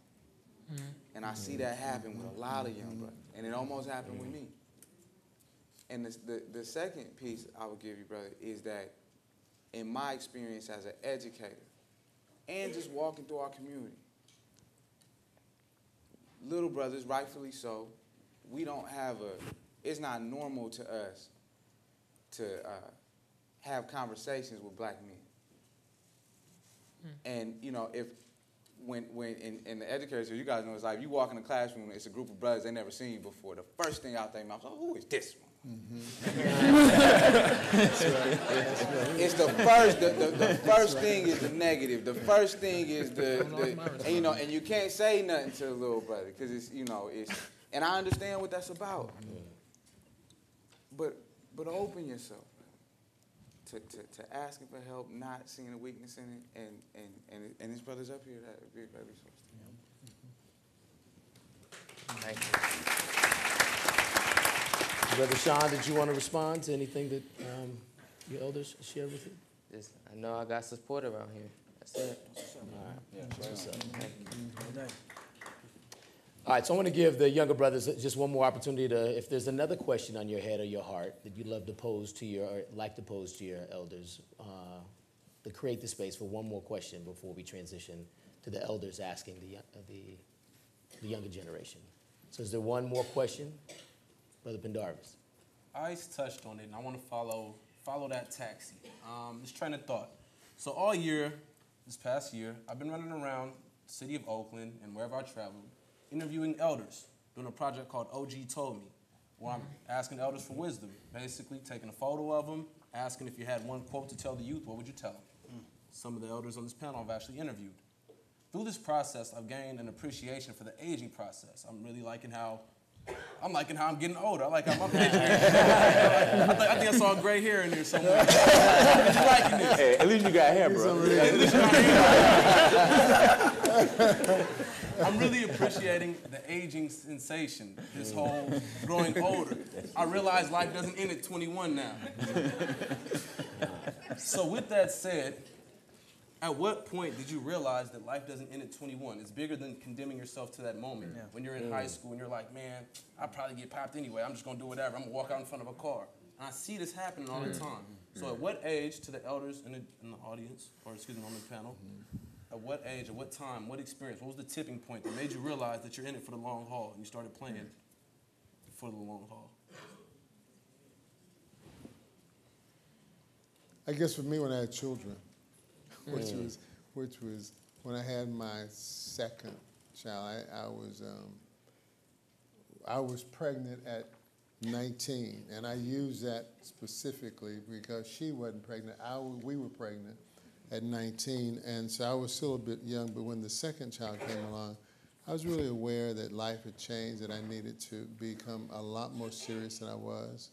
And I see that happen with a lot of young brothers. And it almost happened with me. And the second piece I would give you, brother, is that in my experience as an educator and just walking through our community, little brothers, rightfully so, we don't have it's not normal to us to have conversations with black men. And, you know, when in the educators, you guys know, it's like, if you walk in the classroom, it's a group of brothers they never seen you before. The first thing out their mouth is, oh, who is this one? That's right. It's the first thing is the negative. The first thing is and, you know, and you can't say nothing to the little brother because it's, you know, and I understand what that's about. But open yourself to asking for help, not seeing a weakness in it, and his brothers up here that would be a great resource. Thank you. Brother Sean, did you want to respond to anything that your elders shared with you? I know I got support around here. That's it. All right. What's up? Thank you. All right, so I want to give the younger brothers just one more opportunity to, if there's another question on your head or your heart that you'd love to pose to or like to pose to your elders, to create the space for one more question before we transition to the elders asking the younger generation. So is there one more question? Brother Pendarvis. Ice touched on it, and I want to follow that taxi. This train of thought. So all year, this past year, I've been running around the city of Oakland and wherever I traveled, interviewing elders, doing a project called OG Told Me, where I'm asking elders for wisdom, basically taking a photo of them, asking if you had one quote to tell the youth, what would you tell them? Some of the elders on this panel I've actually interviewed. Through this process, I've gained an appreciation for the aging process. I'm really liking how I'm getting older. I like how my picture. I think I saw gray hair in there somewhere. You liking this? Hey, at least you got hair, bro. At least you got hair. I'm really appreciating the aging sensation, this whole growing older. I realize life doesn't end at 21 now. So with that said, at what point did you realize that life doesn't end at 21? It's bigger than condemning yourself to that moment. Yeah. When you're in high school and you're like, man, I'll probably get popped anyway. I'm just going to do whatever. I'm going to walk out in front of a car. And I see this happening all the time. So at what age, to the elders in the audience, or excuse me, on the panel, at what age, at what time, what experience, what was the tipping point that made you realize that you're in it for the long haul and you started playing for the long haul? I guess for me, when I had children, which was when I had my second child. I was pregnant at 19, and I use that specifically because she wasn't pregnant. We were pregnant at 19, and so I was still a bit young. But when the second child came along, I was really aware that life had changed, that I needed to become a lot more serious than I was,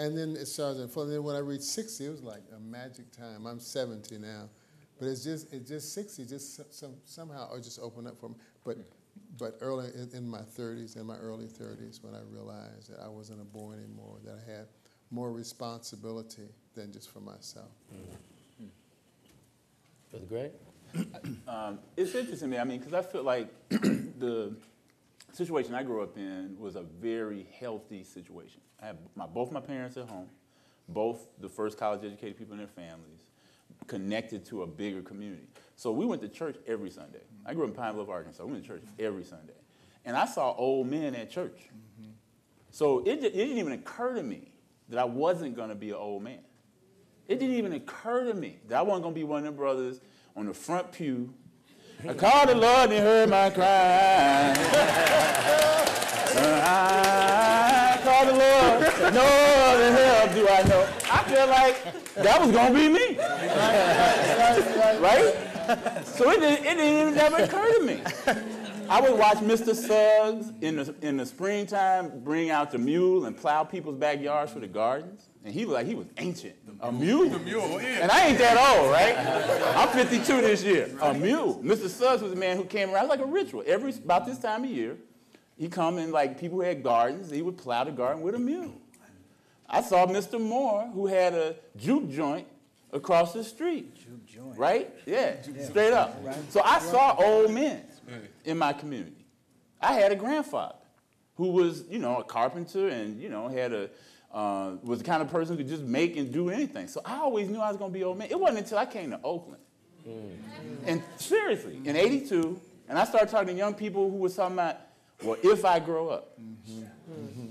and then it started unfolding. Then when I reached 60, it was like a magic time. I'm 70 now, but it's just 60 just somehow it just opened up for me. But early in my 30s, in my early 30s, when I realized that I wasn't a boy anymore, that I had more responsibility than just for myself. Brother Greg? It's interesting to me. I mean, because I feel like the situation I grew up in was a very healthy situation. I had both my parents at home, both the first college-educated people in their families, connected to a bigger community. So we went to church every Sunday. I grew up in Pine Bluff, Arkansas. We went to church every Sunday. And I saw old men at church. So it didn't even occur to me that I wasn't going to be an old man. It didn't even occur to me that I wasn't going to be one of them brothers on the front pew. I called the Lord and he heard my cry. I called the Lord, no other help do I know. I feel like that was going to be me. Right? So it didn't even never occur to me. I would watch Mr. Suggs in the springtime bring out the mule and plow people's backyards for the gardens. And he was ancient. A mule? The mule, yeah. And I ain't that old, right? I'm 52 this year. A mule. Mr. Suggs was a man who came around like a ritual. About this time of year, he'd come in like people who had gardens. He would plow the garden with a mule. I saw Mr. Moore, who had a juke joint across the street. Right? Yeah, straight up. So I saw old men in my community. I had a grandfather who was, you know, a carpenter and, you know, had a, was the kind of person who could just make and do anything. So I always knew I was going to be old man. It wasn't until I came to Oakland. And seriously, in '82, and I started talking to young people who were talking about, well, if I grow up,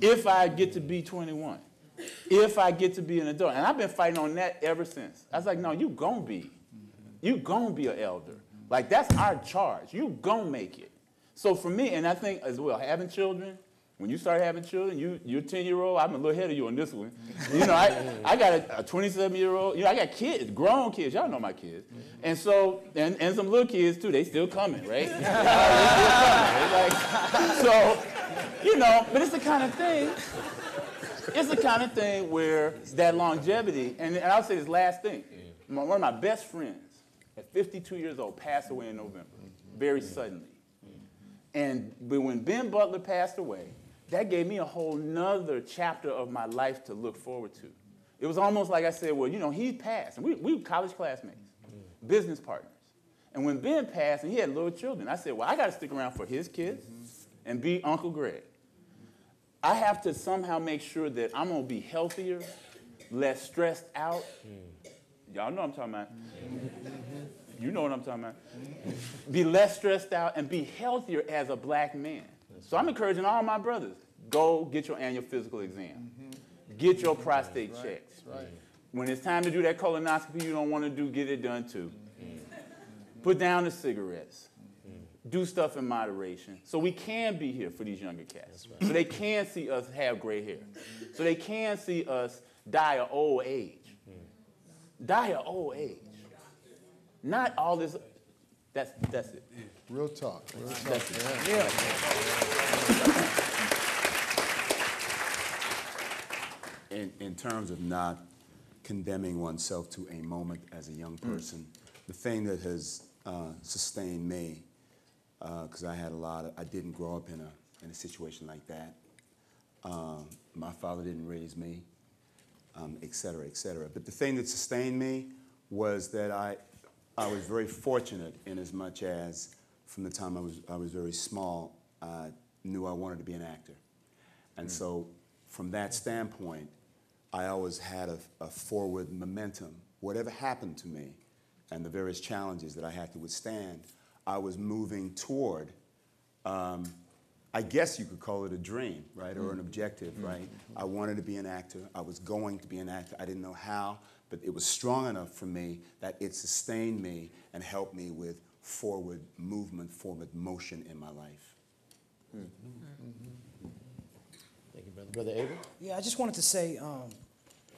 if I get to be 21, if I get to be an adult. And I've been fighting on that ever since. I was like, no, you gonna be. You gonna be an elder. Like, that's our charge. You gonna make it. So for me, and I think as well, having children, when you start having children, you're a 10-year-old, I'm a little ahead of you on this one. You know, I got a 27-year-old, you know, I got kids, grown kids, y'all know my kids. And so, and some little kids too, they still coming, right? They still coming, right? Like, so, you know, but it's the kind of thing where that longevity, and I'll say this last thing, one of my best friends at 52 years old passed away in November, very suddenly. And when Ben Butler passed away, that gave me a whole nother chapter of my life to look forward to. It was almost like I said, well, you know, he passed. And we were college classmates, business partners. And when Ben passed and he had little children, I said, well, I got to stick around for his kids and be Uncle Greg. I have to somehow make sure that I'm going to be healthier, less stressed out. Y'all know what I'm talking about. You know what I'm talking about. Be less stressed out and be healthier as a black man. So I'm encouraging all my brothers, go get your annual physical exam. Get your prostate checked. When it's time to do that colonoscopy you don't want to do, get it done too. Put down the cigarettes. Do stuff in moderation. So we can be here for these younger cats. So they can see us have gray hair. So they can see us die of old age. Die of old age. Not all this. That's it. Real talk. Real talk. That's it. Yeah. In terms of not condemning oneself to a moment as a young person, the thing that has sustained me, because I didn't grow up in a situation like that. My father didn't raise me, et cetera, et cetera. But the thing that sustained me was that I was very fortunate in as much as from the time I was very small, I knew I wanted to be an actor. And so from that standpoint, I always had a forward momentum. Whatever happened to me and the various challenges that I had to withstand, I was moving toward, I guess you could call it a dream, right, or an objective, right? I wanted to be an actor. I was going to be an actor. I didn't know how, but it was strong enough for me that it sustained me and helped me with forward movement, forward motion in my life. Thank you, brother. Brother Avery? Yeah, I just wanted to say,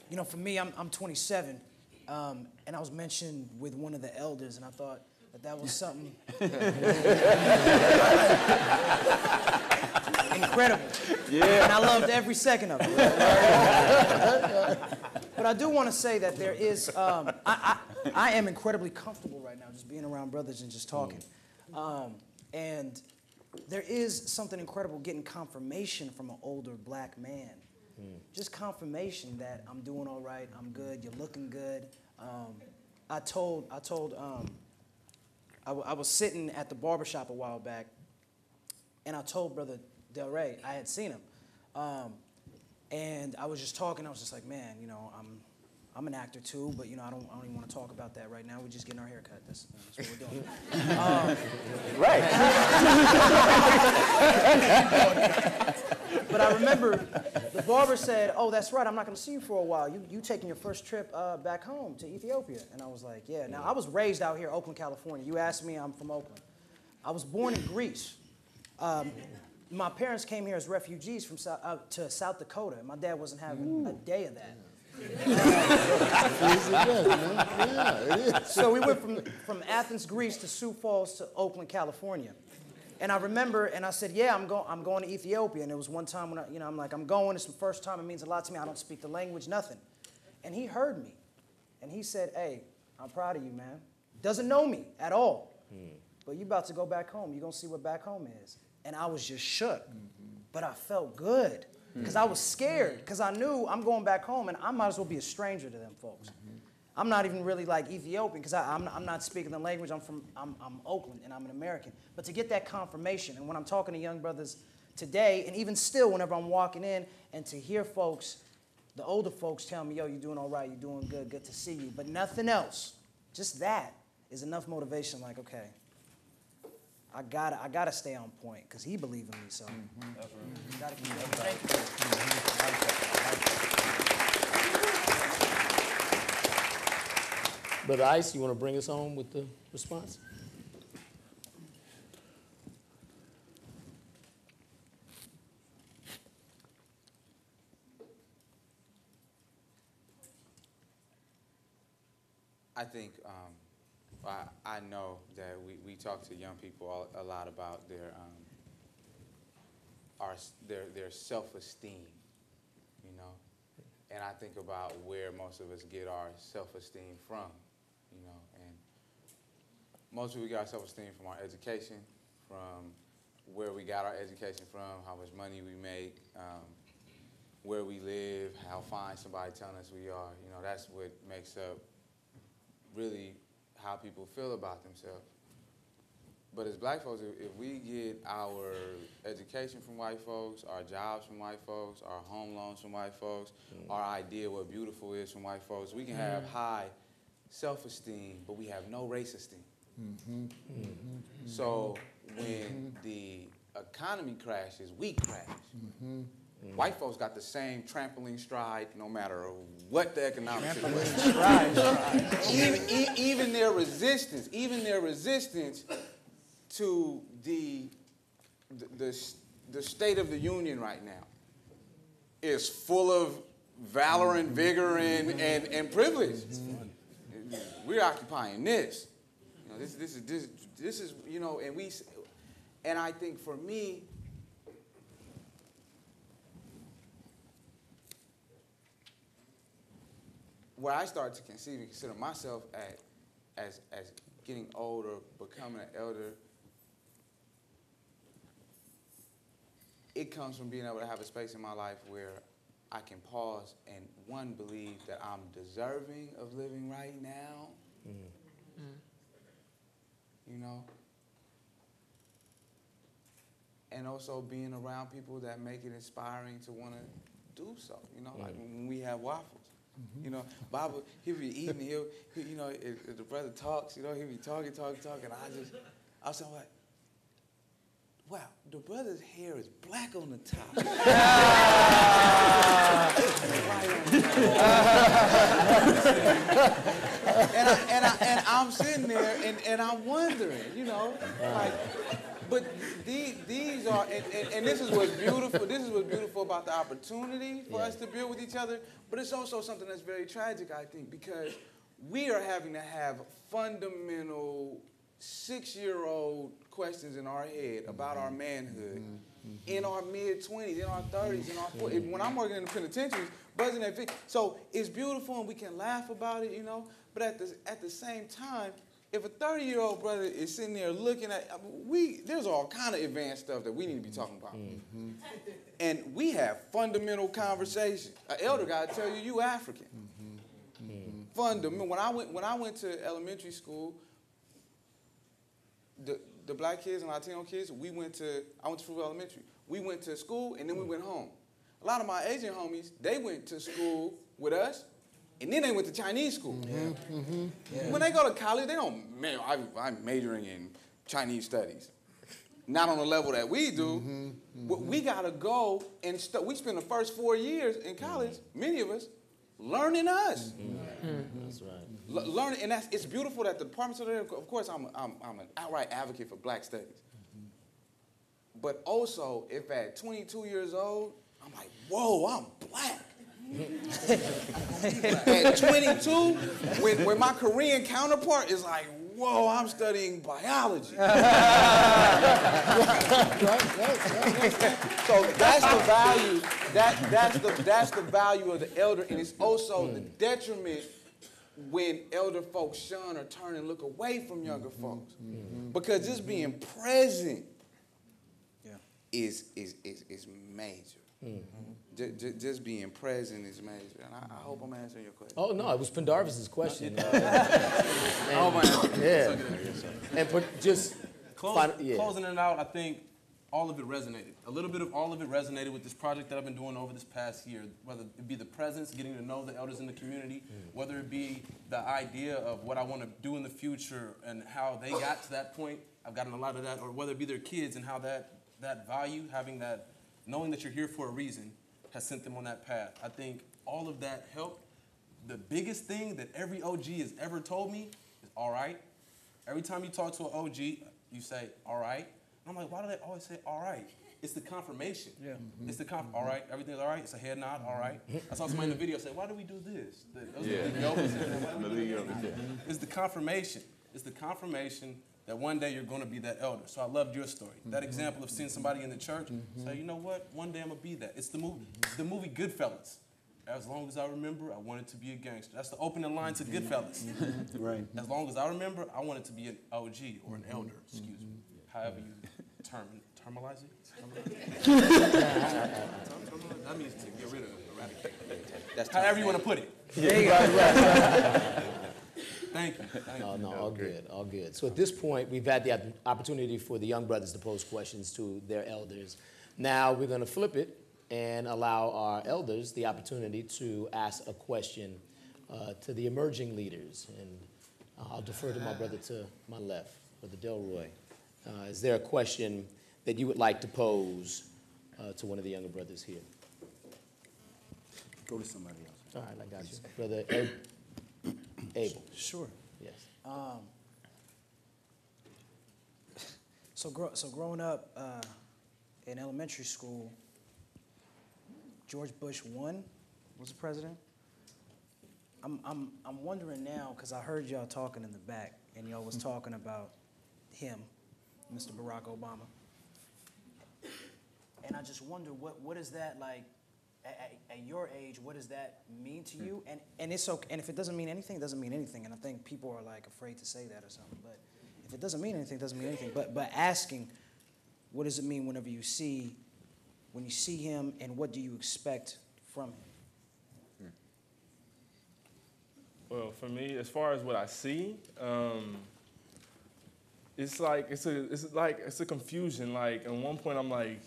you know, for me, I'm 27, and I was mentioned with one of the elders, and I thought that was something incredible. Yeah. And I loved every second of it. But I do want to say that there is, I am incredibly comfortable right now just being around brothers and just talking. And there is something incredible getting confirmation from an older black man. Just confirmation that I'm doing all right, I'm good, you're looking good. I was sitting at the barbershop a while back, and I told Brother Del Rey I had seen him. And I was just talking, I was just like, man, you know, I'm an actor too, but you know, I don't even want to talk about that right now. We're just getting our hair cut. That's what we're doing. Right. But I remember the barber said, oh, that's right, I'm not going to see you for a while. You taking your first trip back home to Ethiopia. And I was like, yeah. Now, I was raised out here, Oakland, California. You asked me, I'm from Oakland. I was born in Greece. My parents came here as refugees from to South Dakota. My dad wasn't having a day of that. So we went from Athens, Greece to Sioux Falls to Oakland, California. And I remember, and I said, yeah, I'm going to Ethiopia. And it was one time when I'm like, I'm going. It's the first time. It means a lot to me. I don't speak the language, nothing. And he heard me. And he said, hey, I'm proud of you, man. Doesn't know me at all. But you about to go back home. You're going to see what back home is. And I was just shook. But I felt good. Because I was scared. Because I knew I'm going back home, and I might as well be a stranger to them folks. I'm not even really like Ethiopian because I'm not speaking the language. I'm Oakland and I'm an American. But to get that confirmation, and when I'm talking to young brothers today, and even still whenever I'm walking in, and to hear folks, the older folks tell me, yo, you're doing all right, you're doing good, good to see you. But nothing else, just that is enough motivation. Like, okay, I gotta stay on point because he believed in me. So gotta keep going. Thank you. Brother Ice, you want to bring us home with the response? I think I know that we talk to young people a lot about their self-esteem, you know, and I think about where most of us get our self-esteem from, you know, and most people get our self-esteem from our education, from where we got our education from, how much money we make, where we live, how fine somebody telling us we are. You know, that's what makes up really how people feel about themselves. But as black folks, if we get our education from white folks, our jobs from white folks, our home loans from white folks, our idea what beautiful is from white folks, we can have high self-esteem, but we have no race esteem. So when the economy crashes, we crash. White folks got the same trampoline stride no matter what the economic situation. Even their resistance to the State of the Union right now is full of valor and vigor and privilege. We're occupying this. You know, this is you know, and I think for me, where I started to conceive and consider myself as getting older, becoming an elder, it comes from being able to have a space in my life where I can pause and, one, believe that I'm deserving of living right now, you know, and also being around people that make it inspiring to want to do so, you know, like when we have waffles. You know, Bob, he'll be eating, he you know, if the brother talks, you know, he'll be talking, and I was like, wow, the brother's hair is black on the top. and I'm sitting there and I'm wondering, you know, like, but these are, and this is what's beautiful. This is what's beautiful about the opportunity for us to build with each other. But it's also something that's very tragic, I think, because we are having to have fundamental 6-year-old questions in our head about our manhood in our mid-20s, in our 30s, in our 40s. When I'm working in the penitentiaries, buzzing at 50. So it's beautiful and we can laugh about it, you know. But at the same time, if a 30-year-old brother is sitting there looking at, there's all kind of advanced stuff that we need to be talking about. And we have fundamental conversations. An elder got to tell you, you African. Fundamental. When I went to elementary school, the black kids and Latino kids, I went to Fruitville Elementary. We went to school and then we went home. A lot of my Asian homies, they went to school with us, and then they went to Chinese school. When they go to college, they don't, man, I'm majoring in Chinese studies. Not on the level that we do. But we got to go and we spend the first 4 years in college, many of us, learning us. That's right. Learning, and it's beautiful that the departments are there. Of course, I'm an outright advocate for black studies. But also, if at 22 years old, I'm like, whoa, I'm black. At 22, when my Korean counterpart is like, whoa, I'm studying biology. So that's the value. That's the value of the elder, and it's also the detriment when elder folks shun or turn and look away from younger folks, because just being present is major. Just being present is major. And I hope I'm answering your question. Oh, no, it was Pendarvis's question. Closing it out, I think all of it resonated. A little bit of all of it resonated with this project that I've been doing over this past year, whether it be the presence, getting to know the elders in the community, whether it be the idea of what I want to do in the future and how they got to that point. I've gotten a lot of that, or whether it be their kids and how that value, having that, knowing that you're here for a reason, has sent them on that path. I think all of that helped. The biggest thing that every OG has ever told me is, all right. Every time you talk to an OG, you say, all right. I'm like, why do they always say, all right? It's the confirmation. Yeah. It's the all right, everything's all right. It's a head nod, all right. I saw somebody in the video say, why do we do this? It's the confirmation. It's the confirmation that one day you're going to be that elder. So I loved your story. That example of seeing somebody in the church say, you know what? One day I'm going to be that. It's the movie Goodfellas. As long as I remember, I wanted to be a gangster. That's the opening line to Goodfellas. Right. As long as I remember, I wanted to be an OG or an elder, excuse me. However you termalize it? That means to get rid of, eradicate. That's however you want to put it. Thank you. No, all good, all good. So at this point, we've had the opportunity for the young brothers to pose questions to their elders. Now we're going to flip it and allow our elders the opportunity to ask a question to the emerging leaders. And I'll defer to my brother to my left, Brother Delroy. Is there a question that you would like to pose to one of the younger brothers here? Go to somebody else. All right, I got you. Brother Abel. Sure. Yes. So growing up in elementary school, George Bush I was the president. I'm wondering now, because I heard y'all talking in the back, and y'all was talking about him, Mr. Barack Obama. And I just wonder, what is that like, at your age, what does that mean to you? And it's okay, and if it doesn't mean anything, it doesn't mean anything. And I think people are like afraid to say that or something. But if it doesn't mean anything, it doesn't mean anything. But asking, what does it mean whenever you see, when you see him, and what do you expect from him? Well, for me, as far as what I see, it's a confusion. Like at one point, I'm like,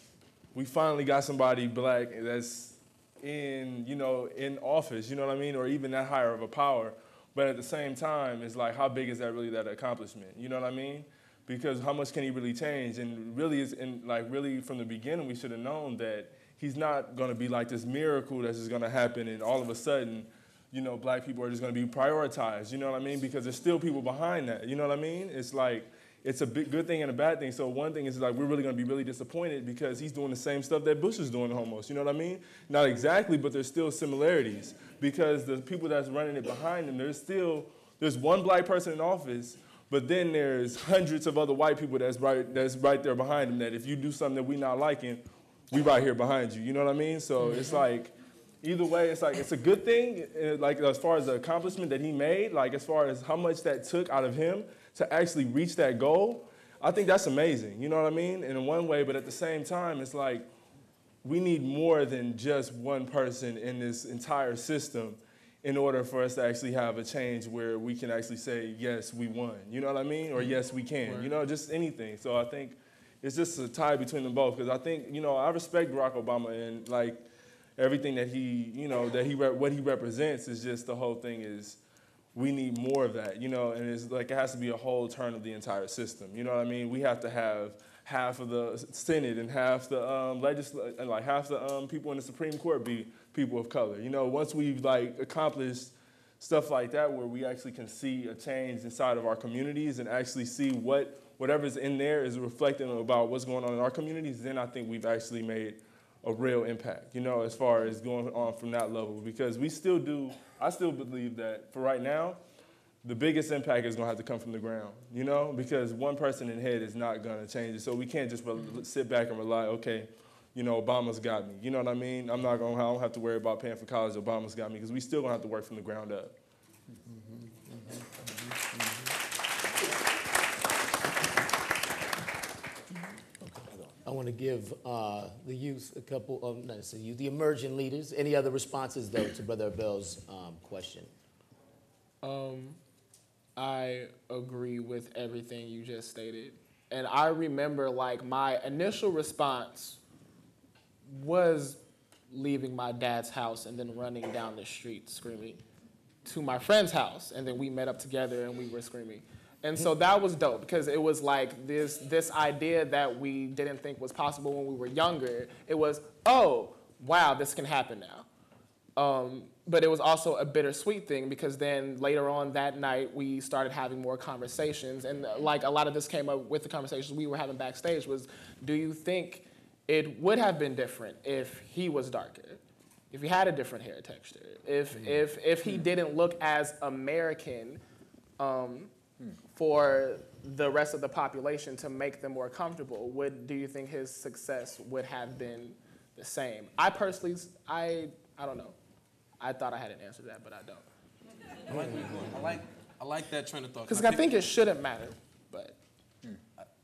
we finally got somebody black that's in office, you know what I mean, or even that higher of a power. But at the same time, it's like, how big is that really, that accomplishment? You know what I mean? Because how much can he really change? And really, really from the beginning, we should have known that he's not going to be like this miracle that's just going to happen, and all of a sudden, black people are just going to be prioritized. You know what I mean? Because there's still people behind that. You know what I mean? It's like, it's a good thing and a bad thing. So one thing is like, we're really going to be really disappointed because he's doing the same stuff that Bush is doing almost. You know what I mean? Not exactly, but there's still similarities because the people that's running it behind him, there's one black person in office, but then there's hundreds of other white people that's right there behind him that if you do something that we not liking, we right here behind you. You know what I mean? So it's like, either way, it's like, it's a good thing, like as far as the accomplishment that he made, like as far as how much that took out of him to actually reach that goal, I think that's amazing, you know what I mean? In one way, but at the same time, it's like, we need more than just one person in this entire system in order for us to actually have a change where we can actually say, yes, we won, you know what I mean? Or yes, we can, just anything. So I think it's just a tie between them both, because I think, I respect Barack Obama and like everything that what he represents is just the whole thing is, we need more of that, and it's like it has to be a whole turn of the entire system. You know what I mean? We have to have half of the Senate and half the half the people in the Supreme Court be people of color. Once we've accomplished stuff like that, where we actually can see a change inside of our communities and actually see whatever's in there is reflecting about what's going on in our communities, then I think we've actually made a real impact, as far as going on from that level. Because I still believe that for right now, the biggest impact is gonna have to come from the ground, because one person in head is not gonna change it. So we can't just sit back and rely, okay, Obama's got me. You know what I mean? I don't have to worry about paying for college, Obama's got me, because we still gonna have to work from the ground up. want to give the youth a couple of, not necessarily youth, the emerging leaders. Any other responses, though, to Brother Abel's question? I agree with everything you just stated. And I remember, like, my initial response was leaving my dad's house and then running down the street screaming to my friend's house. And then we met up together and we were screaming. And so that was dope because it was like this idea that we didn't think was possible when we were younger. It was, oh, wow, this can happen now. But it was also a bittersweet thing because then later on that night we started having more conversations. And like a lot of this came up with the conversations we were having backstage was, do you think it would have been different if he was darker? If he had a different hair texture? If he didn't look as American for the rest of the population to make them more comfortable, do you think his success would have been the same? I personally, I don't know. I thought I had an answer to that, but I don't. I like that train of thought. Because I think it shouldn't matter, but.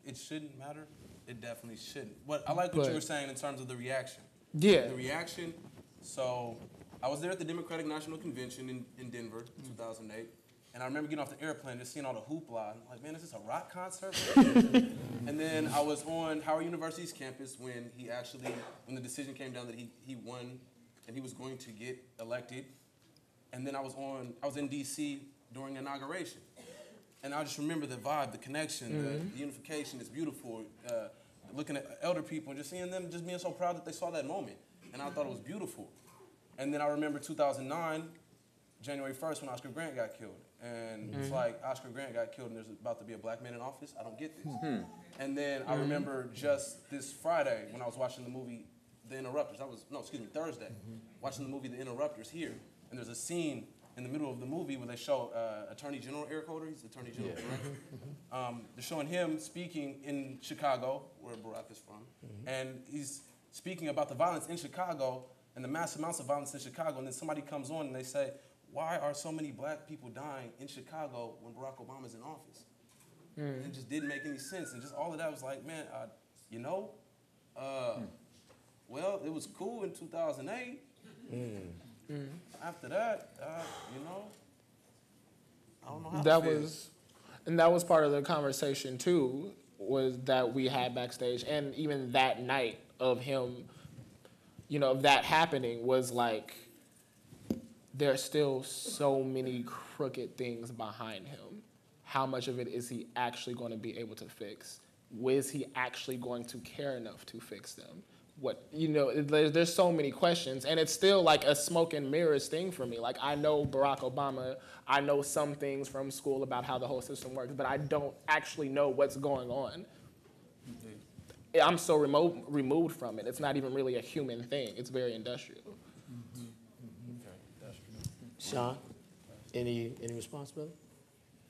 It shouldn't matter? It definitely shouldn't. I like what you were saying in terms of the reaction. Yeah. The reaction, so I was there at the Democratic National Convention in Denver in 2008. And I remember getting off the airplane, just seeing all the hoopla. I'm like, man, is this a rock concert? And then I was on Howard University's campus when the decision came down that he won and he was going to get elected. And then I was in DC during the inauguration. And I just remember the vibe, the connection, the unification is beautiful. Looking at elder people and just seeing them just being so proud that they saw that moment. And I thought it was beautiful. And then I remember 2009, January 1st, when Oscar Grant got killed. And it's like, Oscar Grant got killed and there's about to be a black man in office? I don't get this. And then I remember just this Friday when I was watching the movie The Interrupters. Thursday. Watching the movie The Interrupters here. And there's a scene in the middle of the movie where they show Attorney General Eric Holder. He's the Attorney General, correct? They're showing him speaking in Chicago, where Barack is from. And he's speaking about the violence in Chicago and the mass amounts of violence in Chicago. And then somebody comes on and they say, why are so many black people dying in Chicago when Barack Obama's in office? And it just didn't make any sense. And just all of that was like, man, well, it was cool in 2008. After that, I don't know how to feel. And that was part of the conversation too, was that we had backstage. And even that night of him, that happening was like, there's still so many crooked things behind him. How much of it is he actually going to be able to fix? Is he actually going to care enough to fix them? There's so many questions, and it's still like a smoke and mirrors thing for me. Like, I know Barack Obama, I know some things from school about how the whole system works, but I don't actually know what's going on. I'm so removed from it. It's not even really a human thing. It's very industrial. Sean, any response, brother?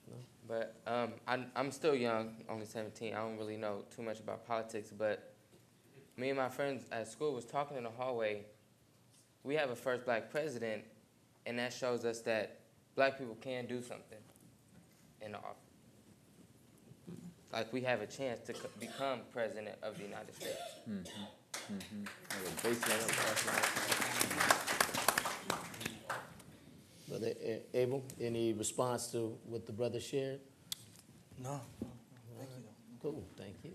No? But I'm still young, only 17. I don't really know too much about politics, but me and my friends at school was talking in the hallway. We have a first black president, and that shows us that black people can do something in the office. Like, we have a chance to become president of the United States. Brother Abel, any response to what the brother shared? No. Thank you. Cool, thank you.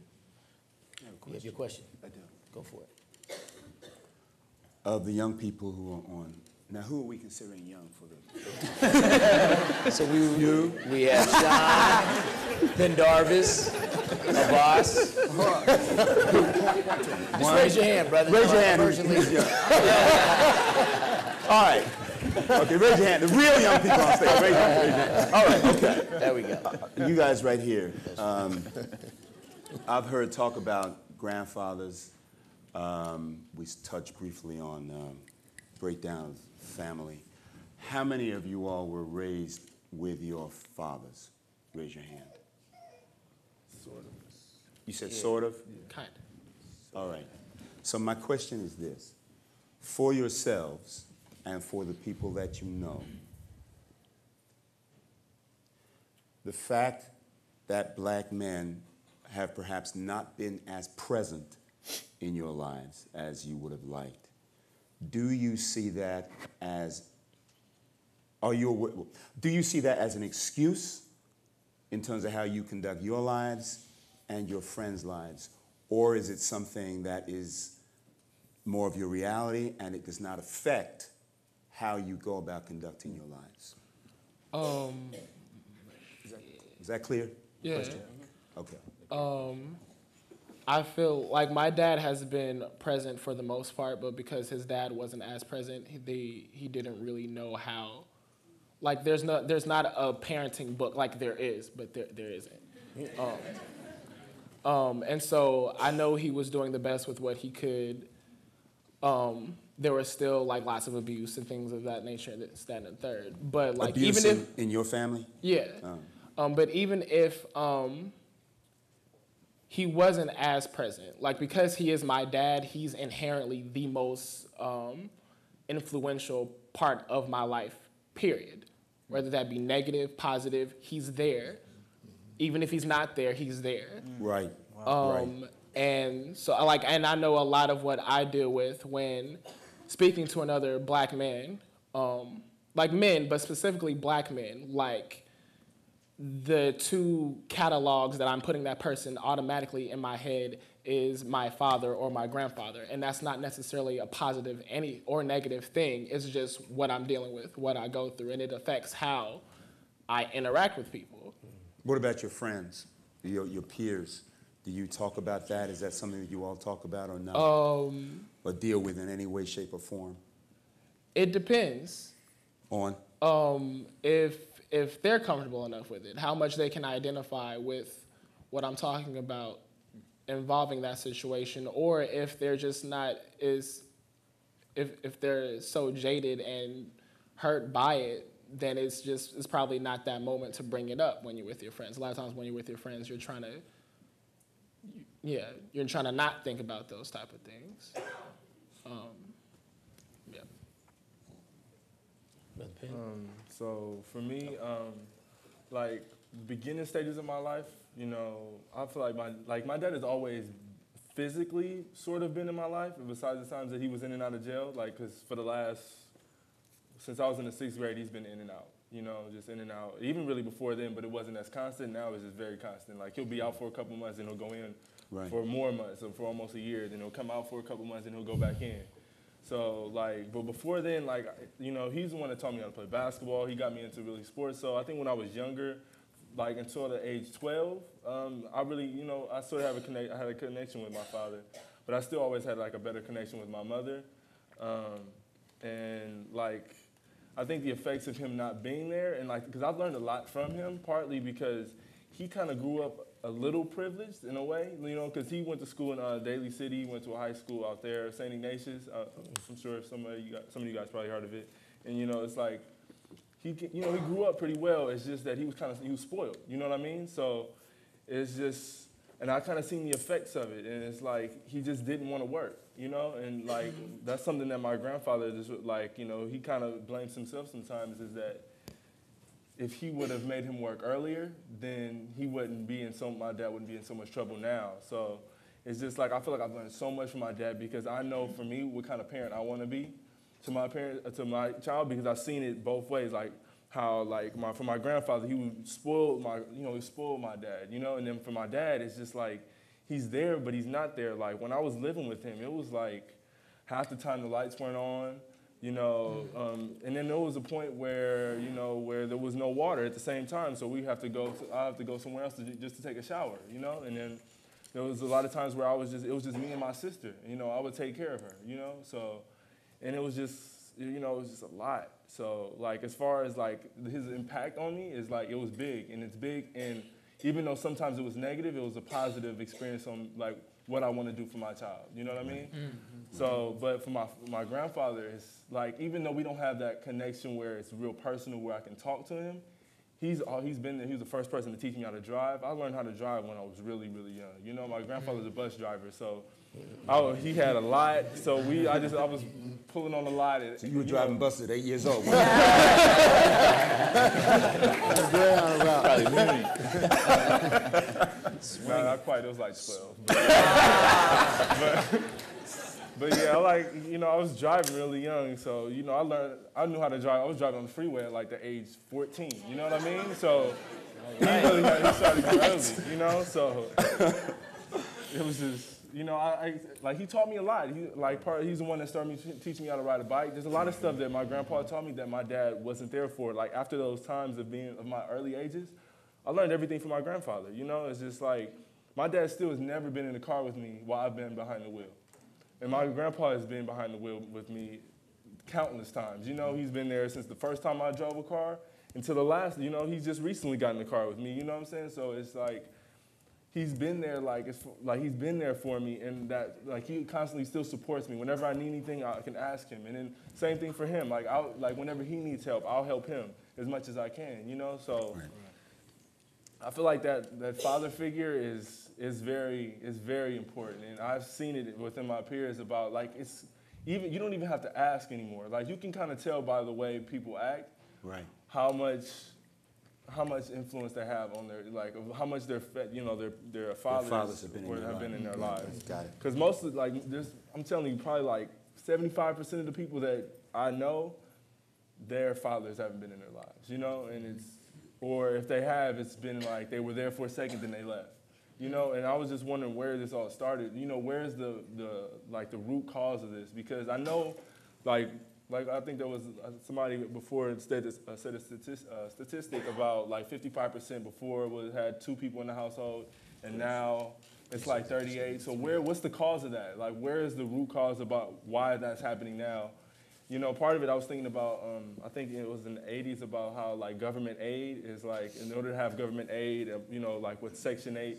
You have your question? I do. Go for it. Of the young people who are on, now who are we considering young for the? So we have Sean, Pendarvis, Abbas. Just raise your hand, brother. Raise your hand. All right. Okay, raise your hand. The real young people on stage. Raise your hand. All right, okay. There we go. You guys right here. I've heard talk about grandfathers. We touched briefly on breakdown of family. How many of you all were raised with your fathers? Raise your hand. Sort of. You said sort of? Kind of. All right. So my question is this. For yourselves and for the people that you know, the fact that black men have perhaps not been as present in your lives as you would have liked. Do you see that as, do you see that as an excuse in terms of how you conduct your lives and your friends' lives? Or is it something that is more of your reality and it does not affect how you go about conducting your lives? Is that clear? Yeah. Question? Okay. I feel like my dad has been present for the most part, but because his dad wasn't as present, he didn't really know how. Like there's not a parenting book, like there is, but there isn't. And so I know he was doing the best with what he could. There was still like lots of abuse and things of that nature, and this, that, and the third. But like abuse even if in your family? Yeah. But even if he wasn't as present, like because he is my dad, he's inherently the most influential part of my life, period. Whether that be negative, positive, he's there. Even if he's not there, he's there. Right. And so and I know a lot of what I deal with when speaking to another black man, like men, but specifically black men, like the two catalogs that I'm putting that person automatically in my head is my father or my grandfather. And that's not necessarily a positive or negative thing. It's just what I'm dealing with, what I go through, and it affects how I interact with people. What about your friends, your peers? Do you talk about that? Is that something that you all talk about or not? Or deal with in any way, shape, or form? It depends. On? If they're comfortable enough with it, how much they can identify with what I'm talking about involving that situation, or if they're just not if they're so jaded and hurt by it, then it's probably not that moment to bring it up when you're with your friends. A lot of times when you're with your friends, you're trying to not think about those type of things. So for me, like beginning stages of my life, you know, I feel like my dad has always physically sort of been in my life, besides the times that he was in and out of jail. Like, cause since I was in the 6th grade, he's been in and out. You know, just in and out. Even really before then, but it wasn't as constant. Now it's just very constant. Like he'll be out for a couple months and he'll go in for more months, or for almost a year. Then he'll come out for a couple months and he'll go back in. So like, but before then, like, you know, he's the one that taught me how to play basketball. He got me into really sports. So I think when I was younger, like until the age 12, I really, you know, I sort of I had a connection with my father, but I still always had like a better connection with my mother. And like, I think the effects of him not being there, and like, because I've learned a lot from him, partly because he kind of grew up a little privileged in a way, you know, because he went to school in Daly City, went to a high school out there, St. Ignatius. I'm sure some of you guys probably heard of it. And you know, it's like he grew up pretty well. It's just that he was spoiled. You know what I mean? So it's just, and I kind of seen the effects of it, and it's like he just didn't want to work, you know, and like that's something that my grandfather just like, you know, he kind of blames himself sometimes, is that if he would have made him work earlier, then my dad wouldn't be in so much trouble now. So it's just like, I feel like I've learned so much from my dad, because I know for me what kind of parent I want to be to my child, because I've seen it both ways. Like how, like for my grandfather, he would spoil my dad, you know, and then for my dad, it's just like, he's there, but he's not there. Like when I was living with him, it was like half the time the lights weren't on. You know, and then there was a point where, you know, where there was no water at the same time, so I have to go somewhere else just to take a shower, you know, and then there was a lot of times where it was just me and my sister, you know, I would take care of her, you know, so, and it was just a lot. So like, as far as like his impact on me is like, it was big, and even though sometimes it was negative, it was a positive experience on like what I want to do for my child, you know what I mean? Mm-hmm. So, but for my grandfather, it's like, even though we don't have that connection where it's real personal, where I can talk to him, he's been there. He was the first person to teach me how to drive. I learned how to drive when I was really, really young. You know, my grandfather's a bus driver, so he had a lot. So I was pulling on the lot. So you were driving buses at 8 years old. Probably community. No, not quite. It was like 12. But yeah, I was driving really young, so, I knew how to drive. I was driving on the freeway at like the age 14, you know what I mean? So he started early, so it was just, he taught me a lot. He's the one that started teaching me how to ride a bike. There's a lot of stuff that my grandpa taught me that my dad wasn't there for. Like after those times of my early ages, I learned everything from my grandfather, It's just like, my dad still has never been in the car with me while I've been behind the wheel. And my grandpa has been behind the wheel with me countless times. He's been there since the first time I drove a car until the last, he's just recently got in the car with me, you know what I'm saying? So it's like, he's been there, he's been there for me, and that, he constantly still supports me. Whenever I need anything, I can ask him. And then same thing for him. Whenever he needs help, I'll help him as much as I can, So right. I feel like that father figure is very important, and I've seen it within my peers about you don't even have to ask anymore. You can kind of tell by the way people act, right? How much influence they have on their how much their fathers have been in their lives. Got it. Because most of I'm telling you, probably 75% of the people that I know, their fathers haven't been in their lives, and it's. Or if they have, it's been they were there for a second, then they left. And I was just wondering where this all started. Where's the root cause of this? Because I know, I think there was somebody before said a statistic about 55% before had 2 people in the household, and now it's 38. So what's the cause of that? Where is the root cause about why that's happening now? Part of it I was thinking about, I think it was in the 80s about how government aid is in order to have government aid, with Section 8,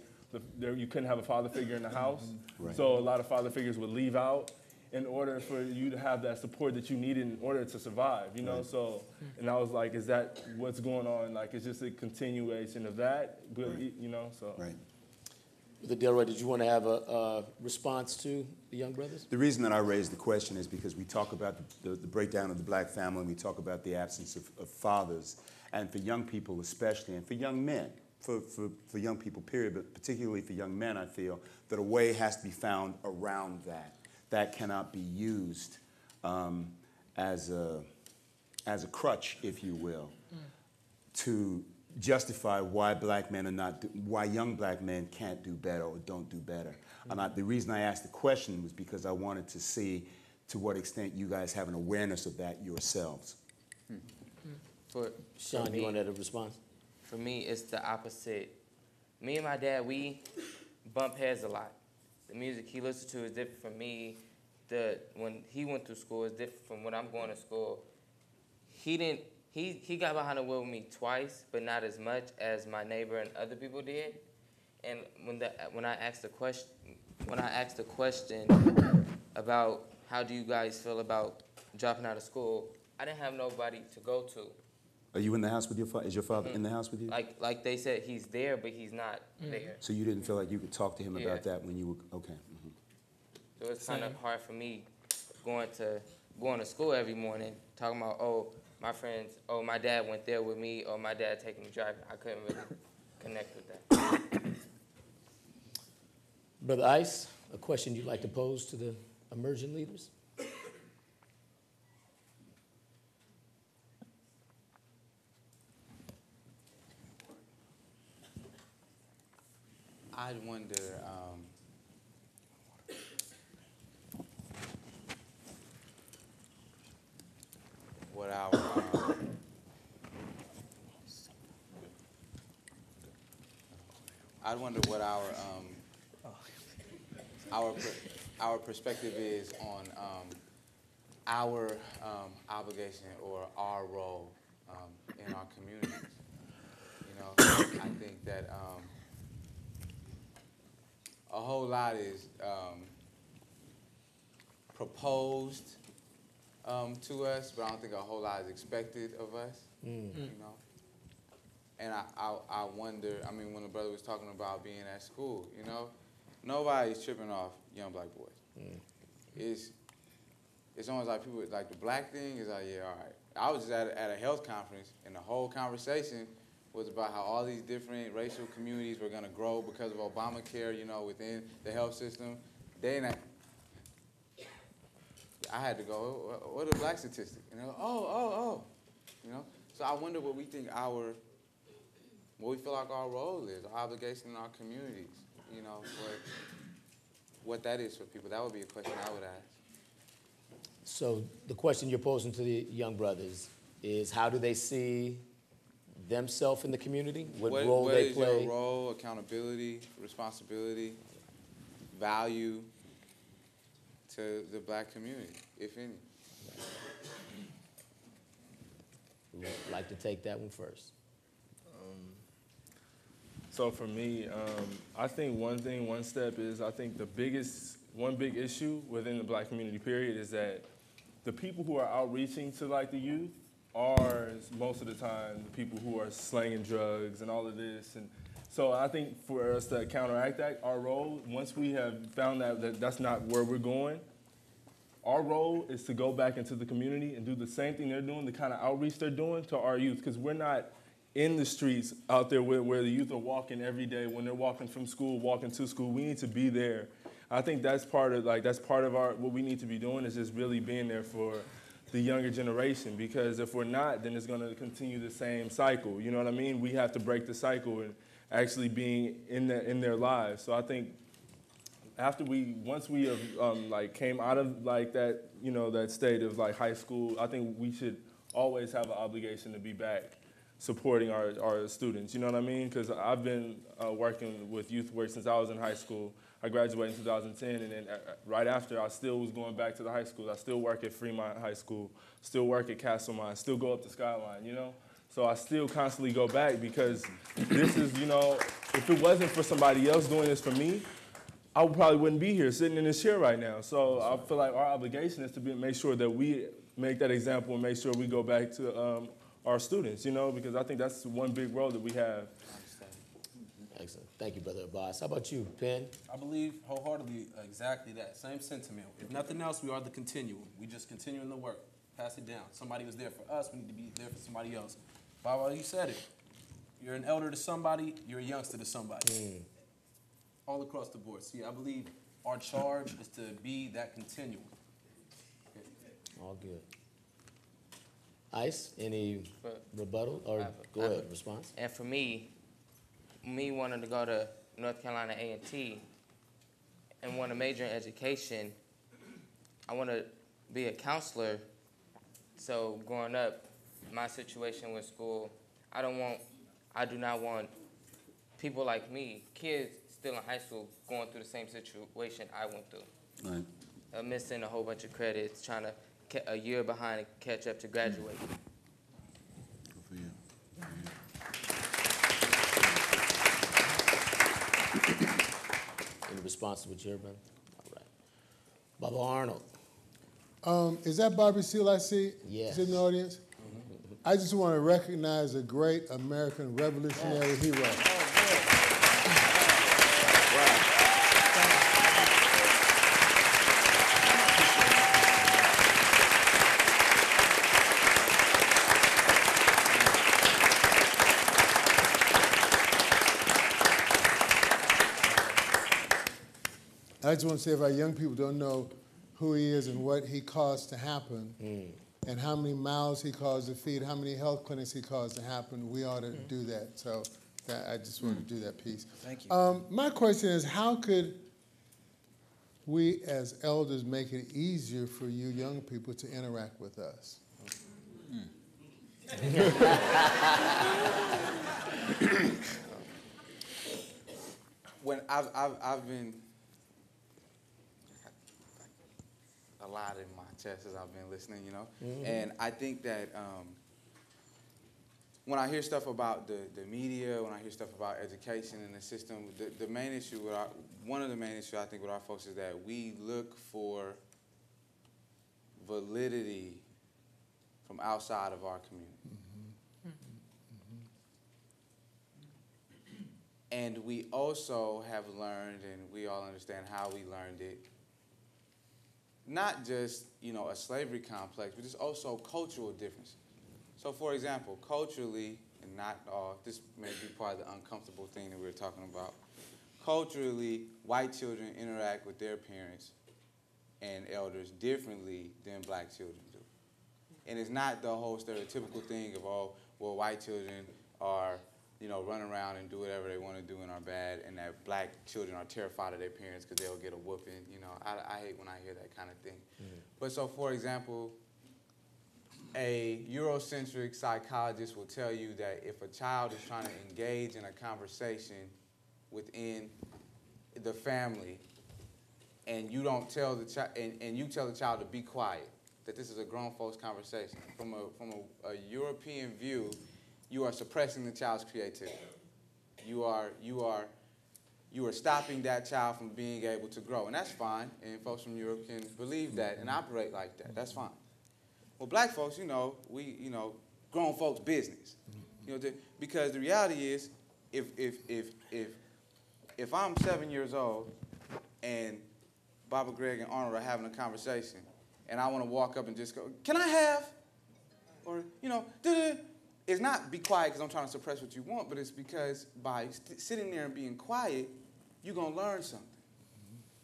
you couldn't have a father figure in the house. Right. So a lot of father figures would leave out in order for you to have that support that you needed in order to survive, Right. So, and I was is that what's going on? It's just a continuation of that, Right. So. Right. Mr. Delroy, did you want to have a response to the young brothers? The reason that I raised the question is because we talk about the breakdown of the black family, and we talk about the absence of fathers, and for young people especially, and for young men, for young people, period, but particularly for young men, I feel that a way has to be found around that. That cannot be used as a crutch, if you will, to justify why young black men can't do better or don't do better. And the reason I asked the question was because I wanted to see to what extent you guys have an awareness of that yourselves. Sean, you wanted a response? For me, it's the opposite. Me and my dad, we bump heads a lot. The music he listens to is different from me. When he went through school is different from when I'm going to school. He got behind the wheel with me twice, but not as much as my neighbor and other people did. And when I asked the question about how do you guys feel about dropping out of school, I didn't have nobody to go to. Are you in the house with your father? Is your father in the house with you? Like they said, he's there, but he's not there. So you didn't feel like you could talk to him about that when you were okay? Mm-hmm. So it's kind of hard for me going to school every morning, talking about my friends, my dad went there with me, or my dad taking me driving. I couldn't really connect with that. Brother Ice, a question you'd like to pose to the emerging leaders? I wonder, what our perspective is on our obligation or our role in our communities. I think that a whole lot is proposed to us, but I don't think a whole lot is expected of us. And I wonder, when the brother was talking about being at school, nobody's tripping off young black boys. It's almost like people, the black thing is yeah, all right. I was just at a health conference, and the whole conversation was about how all these different racial communities were gonna grow because of Obamacare, you know, within the health system. Then I had to go, what are the black statistics? And they're like, oh, you know? So I wonder what we think what we feel like our role is, our obligation in our communities, you know, what that is for people. That would be a question I would ask. So the question you're posing to the young brothers is, how do they see themselves in the community? What role they play? What is your role, accountability, responsibility, value to the black community, if any? Who would like to take that one first? So for me, I think one step is, I think one big issue within the black community, period, is that the people who are outreaching to like the youth are most of the time the people who are slanging drugs and all of this. And so I think for us to counteract that, our role, once we have found that that's not where we're going, our role is to go back into the community and do the same thing they're doing, the kind of outreach they're doing to our youth, because we're not in the streets out there where the youth are walking every day, when they're walking from school, walking to school. We need to be there. I think that's part of what we need to be doing, is just really being there for the younger generation, because if we're not, then it's gonna continue the same cycle. You know what I mean? We have to break the cycle and actually being in their lives. So I think once we have came out of like that, you know, that state of like high school, I think we should always have an obligation to be back supporting our students, you know what I mean? Because I've been working with youth work since I was in high school. I graduated in 2010, and then right after, I still was going back to the high school. I still work at Fremont High School, still work at Castlemine, still go up to Skyline, you know? So I still constantly go back, because this is, you know, if it wasn't for somebody else doing this for me, I probably wouldn't be here sitting in this chair right now. So I feel like our obligation is to make sure that we make that example and make sure we go back to our students, you know, because I think that's one big role that we have. Excellent. Thank you, Brother Abbas. How about you, Penn? I believe wholeheartedly exactly that. Same sentiment. If nothing else, we are the continuum. We just continuing the work. Pass it down. Somebody was there for us. We need to be there for somebody else. Baba, you said it. You're an elder to somebody. You're a youngster to somebody. All across the board. See, I believe our charge is to be that continuum. All good. Ice, any rebuttal or go ahead, response? And for me wanting to go to North Carolina A&T and want to major in education, I want to be a counselor. So growing up, my situation with school, I do not want people like me, kids still in high school, going through the same situation I went through. Right. Missing a whole bunch of credits, trying to a year behind and catch up to graduate. Good for you. Any response to what you heard, brother? All right. Baba Arnold. Is that Bobby Seale I see? Yes. Is in the audience? I just want to recognize a great American revolutionary hero. I just want to say, if our young people don't know who he is and what he caused to happen, and how many mouths he caused to feed, how many health clinics he caused to happen, we ought to do that. So I just wanted to do that piece. Thank you. My question is, how could we as elders make it easier for you young people to interact with us? When I've been a lot in my chest as I've been listening, you know, and I think that when I hear stuff about the media, when I hear stuff about education and the system, the main issue one of the main issues I think with our folks is that we look for validity from outside of our community. And we also have learned, and we all understand how we learned it, not just, you know, a slavery complex, but it's also cultural differences. So for example, culturally, and not all, this may be part of the uncomfortable thing that we were talking about. Culturally, white children interact with their parents and elders differently than black children do. And it's not the whole stereotypical thing of, oh, well, white children are, you know, run around and do whatever they want to do and are bad, and that black children are terrified of their parents because they'll get a whooping. You know, I hate when I hear that kind of thing. But so, for example, a Eurocentric psychologist will tell you that if a child is trying to engage in a conversation within the family, and you don't tell the child, and you tell the child to be quiet, that this is a grown folks conversation. From a European view, you are suppressing the child's creativity. You are stopping that child from being able to grow, and that's fine. And folks from Europe can believe that and operate like that. That's fine. Well, black folks, you know, grown folks' business. You know, because the reality is, if I'm 7 years old and Baba, Greg, and Arnold are having a conversation, and I want to walk up and just go, "Can I have?" Or, you know, it's not be quiet because I'm trying to suppress what you want, but it's because by sitting there and being quiet, you're going to learn something.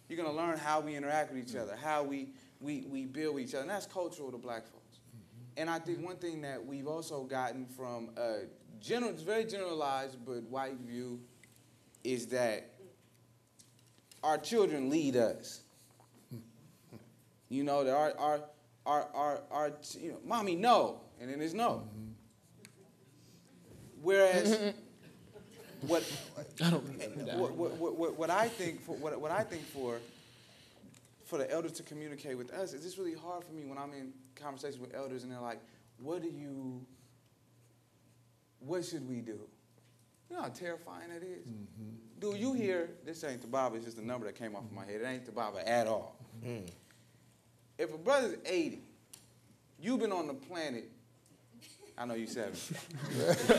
You're going to learn how we interact with each other, how we build with each other, and that's cultural to black folks. And I think one thing that we've also gotten from a very generalized but white view is that our children lead us. You know, that our you know, mommy, no, and then it's no. Whereas what I think for the elders to communicate with us is it's really hard for me when I'm in conversations with elders and they're like, what should we do? You know how terrifying that is? Do you hear, this ain't the Bible, it's just a number that came off of my head. It ain't the Bible at all. If a brother's 80, you've been on the planet, I know you 70. If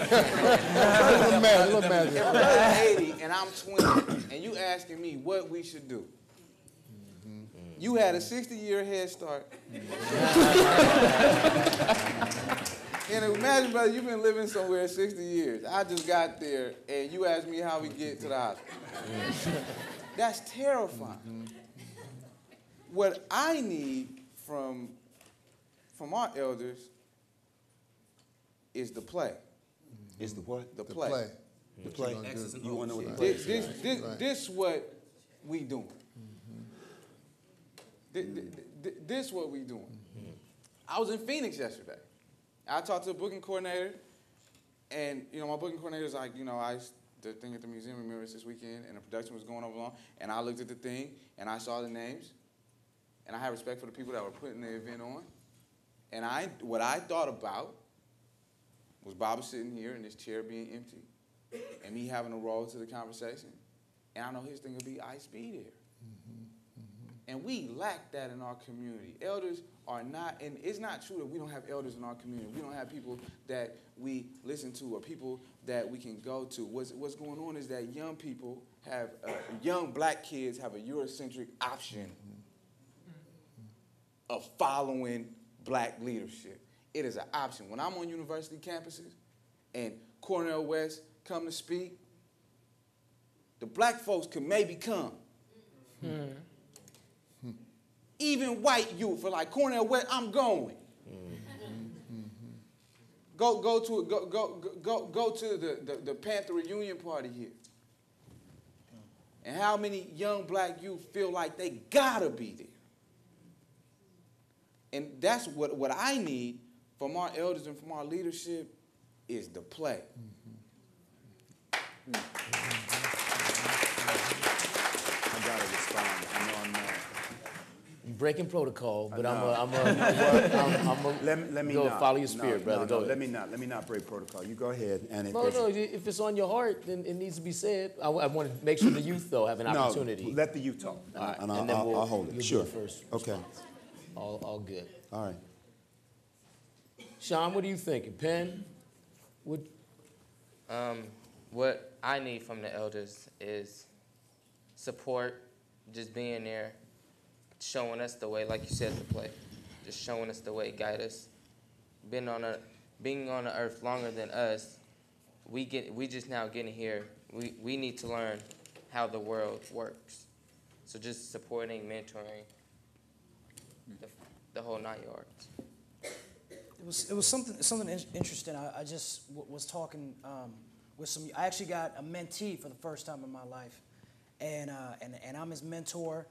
a brother's 80 and I'm 20, and you asking me what we should do, you had a 60-year head start. And imagine, brother, you've been living somewhere 60 years. I just got there, and you asked me how we get to the hospital. That's terrifying. What I need from our elders is the play. Is the what? The play. The play. You want to know what the play is? This what we doing. This what we doing. I was in Phoenix yesterday. I talked to a booking coordinator, and you know my booking coordinator's like, you know, the thing at the museum, remember this weekend, and the production was going over long, and I looked at the thing, and I saw the names, and I had respect for the people that were putting the event on, and what I thought about was Baba sitting here and this chair being empty, and me having a role to the conversation, and I know his thing will be Ice be there. And we lack that in our community. Elders are not, and it's not true that we don't have elders in our community. We don't have people that we listen to or people that we can go to. What's going on is that young people have, young black kids have a Eurocentric option of following black leadership. It is an option. When I'm on university campuses and Cornell West come to speak, the black folks could maybe come. Even white youth are like, Cornell West, I'm going. Go to the Panther reunion party here. And how many young black youth feel like they gotta be there? And that's what I need from our elders and from our leadership is the play. I gotta respond. I know I'm not. Breaking protocol, but I'm let me go not. Follow your spirit, brother. Go ahead. Let me not break protocol. You go ahead. And if it's on your heart, then it needs to be said. I want to make sure the youth, though, have an opportunity. No, let the youth talk. All right. And then I'll hold it. Sure. First okay. All good. All right. Sean, what are you thinking? Penn? What I need from the elders is support, just being there, showing us the way, like you said, to play, just showing us the way, guide us. Being on the earth longer than us, we just now getting here. We need to learn how the world works. So just supporting, mentoring, the whole 9 yards. It was something interesting. I just was talking with some. I actually got a mentee for the first time in my life, and I'm his mentor,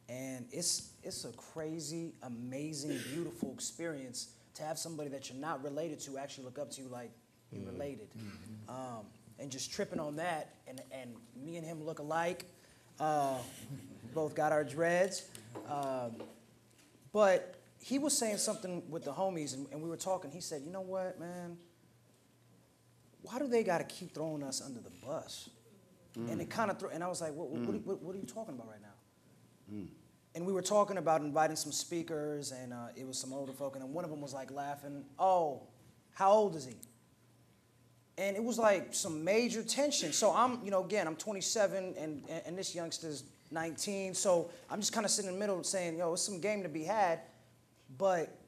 and it's a crazy, amazing, beautiful experience to have somebody that you're not related to actually look up to you like you're related, and just tripping on that, and me and him look alike. Both got our dreads, but he was saying something with the homies, and we were talking. He said, "You know what, man? Why do they got to keep throwing us under the bus?" And it kind of and I was like, "What are you talking about right now?" And we were talking about inviting some speakers, and it was some older folk, and then one of them was like laughing. "Oh, how old is he?" And it was like some major tension. So I'm, again, I'm 27, and this youngster's 19. So I'm just kind of sitting in the middle saying, it's some game to be had. But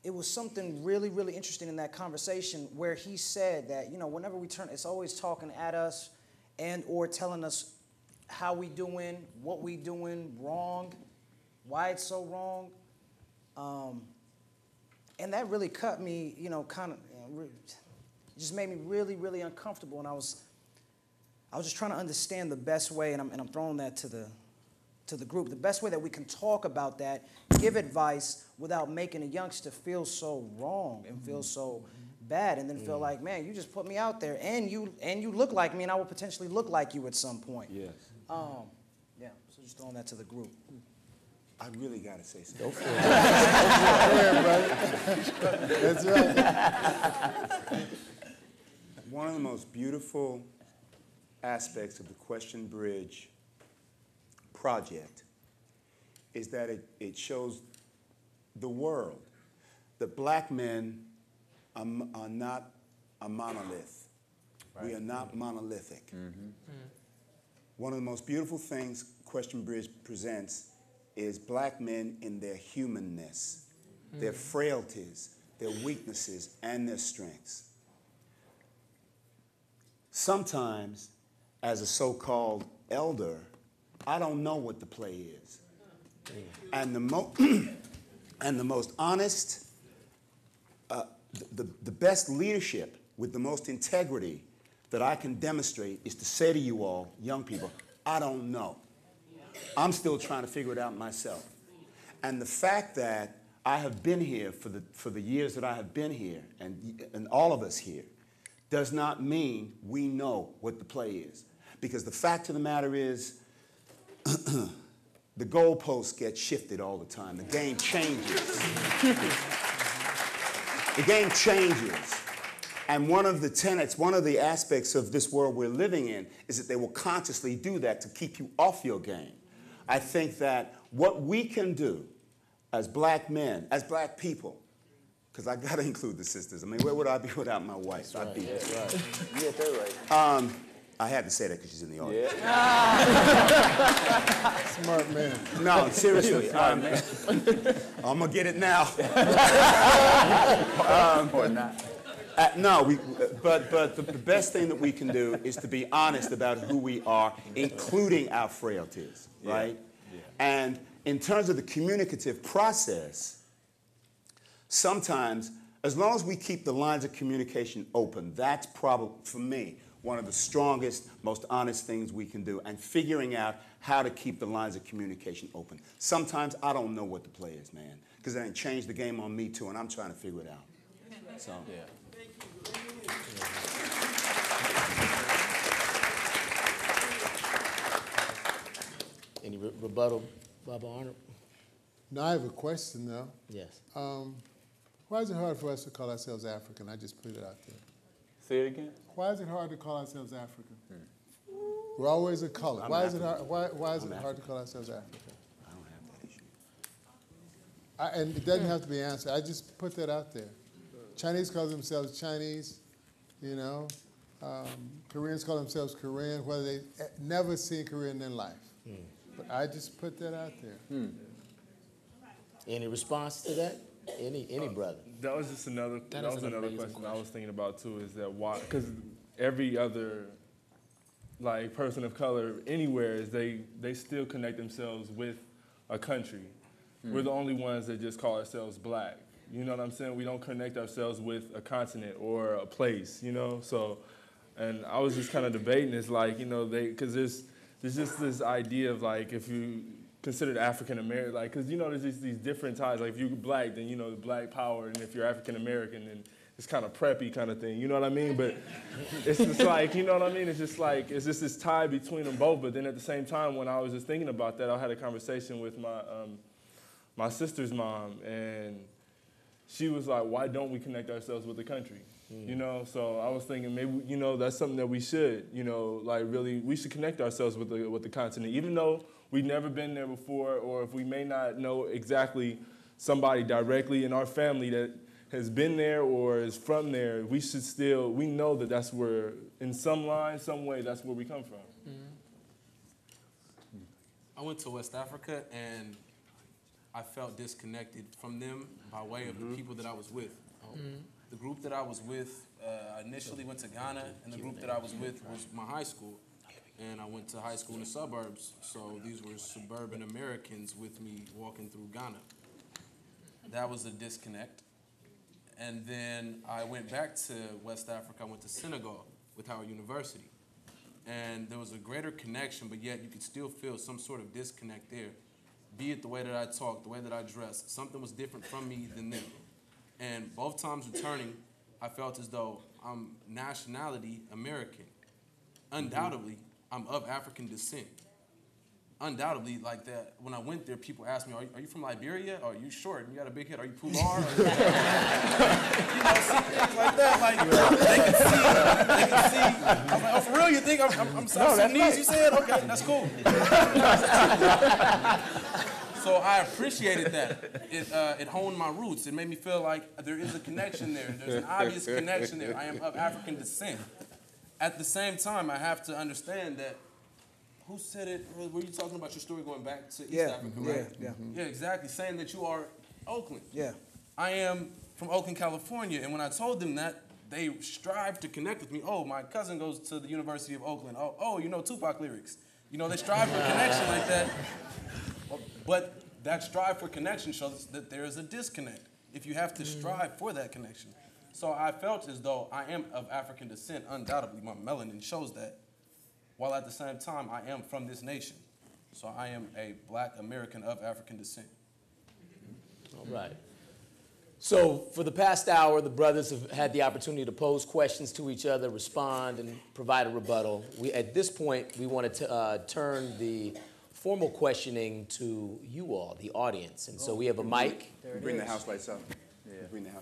it was something really, really interesting in that conversation where he said that, whenever we turn, it's always talking at us and or telling us how we doing, what we doing wrong, why it's so wrong. And that really cut me, it just made me really, really uncomfortable, and I was just trying to understand the best way, and I'm throwing that to the group, the best way that we can talk about that, give advice without making a youngster feel so wrong and feel so bad, and then feel like, man, you just put me out there, and you look like me, and I will potentially look like you at some point. Yes. Yeah. So just throwing that to the group. I really got to say something. Go for it. Go ahead, brother. That's right. One of the most beautiful aspects of the Question Bridge project is that it shows the world that black men are not a monolith. Right. We are not monolithic. One of the most beautiful things Question Bridge presents is black men in their humanness, their frailties, their weaknesses, and their strengths. Sometimes, as a so-called elder, I don't know what the play is. And the most honest, the best leadership with the most integrity that I can demonstrate is to say to you all, young people, I don't know. I'm still trying to figure it out myself. And the fact that I have been here for the years that I have been here, and all of us here, does not mean we know what the play is. Because the fact of the matter is, the goalposts get shifted all the time. The game changes. The game changes. And one of the tenets, one of the aspects of this world we're living in is that they will consciously do that to keep you off your game. I think that what we can do as black men, as black people, because I got to include the sisters. I mean, where would I be without my wife? That's I'd be right. That's right. You get that right. I had to say that because she's in the audience. Yeah. Smart man. No, seriously. I'm going to get it now. Or not. But the best thing that we can do is to be honest about who we are, including our frailties, right? Yeah. And in terms of the communicative process, sometimes, as long as we keep the lines of communication open, that's probably, for me, one of the strongest, most honest things we can do, and figuring out how to keep the lines of communication open. Sometimes I don't know what the play is, man, because it ain't changed the game on me too, and I'm trying to figure it out. So, yeah. Any rebuttal, Baba Arnold? No, I have a question, though. Yes. Why is it hard for us to call ourselves African? I just put it out there. Say it again. Why is it hard to call ourselves African? We're always a color. Why is it hard to call ourselves African? I don't have that issue. And it doesn't have to be answered. I just put that out there. Chinese call themselves Chinese, you know. Koreans call themselves Korean, whether they never seen Korea in their life. But I just put that out there. Any response to that? Any brother? That was just another question I was thinking about too. Is that why? Because every other like person of color anywhere is they still connect themselves with a country. We're the only ones that just call ourselves black. You know what I'm saying? We don't connect ourselves with a continent or a place, you know? So, and I was just kind of debating, it's like, you know, because there's just this idea of like, if you considered African American, like, because you know, there's these different ties. Like, if you're black, then you know, black power, and if you're African American, then it's kind of preppy kind of thing. You know what I mean? But it's just like, you know what I mean? It's just like, it's just this tie between them both. But then at the same time, when I was just thinking about that, I had a conversation with my sister's mom, and she was like, why don't we connect ourselves with the country? You know, so I was thinking maybe, you know, that's something that we should, you know, like really, we should connect ourselves with the continent, even though we've never been there before, or if we may not know exactly somebody directly in our family that has been there or is from there, we should still, we know that that's where, in some line, some way, that's where we come from. I went to West Africa and I felt disconnected from them by way of the people that I was with. The group that I was with, I initially went to Ghana, and the group that I was with was my high school. And I went to high school in the suburbs, so these were suburban Americans with me walking through Ghana. That was a disconnect. And then I went back to West Africa. I went to Senegal with Howard University. And there was a greater connection, but yet you could still feel some sort of disconnect there. Be it the way that I talked, the way that I dressed, something was different from me than them. And both times returning, I felt as though I'm nationality American. Undoubtedly, I'm of African descent. Undoubtedly, like that, when I went there, people asked me, are you from Liberia? Or are you short? You got a big head? Are you Pular? You know, things like that. Like, they can see. I was like, oh, for real? You think I'm Sudanese, right. You said? Okay, that's cool. So I appreciated that. It honed my roots. It made me feel like there is a connection there. There's an obvious connection there. I am of African descent. At the same time, I have to understand that, who said it? Were you talking about your story going back to East Africa, right? Yeah, exactly. Saying that you are Oakland. Yeah. I am from Oakland, California, and when I told them that, they strive to connect with me. Oh, my cousin goes to the University of Oakland. Oh, you know Tupac lyrics. You know, they strive for connection like that. But that strive for connection shows that there is a disconnect if you have to strive for that connection. So I felt as though I am of African descent. Undoubtedly, my melanin shows that. While at the same time, I am from this nation. So I am a black American of African descent. All right. So for the past hour, the brothers have had the opportunity to pose questions to each other, respond, and provide a rebuttal. At this point, we want to turn the formal questioning to you all, the audience. And so we have a mic. Bring the house lights up.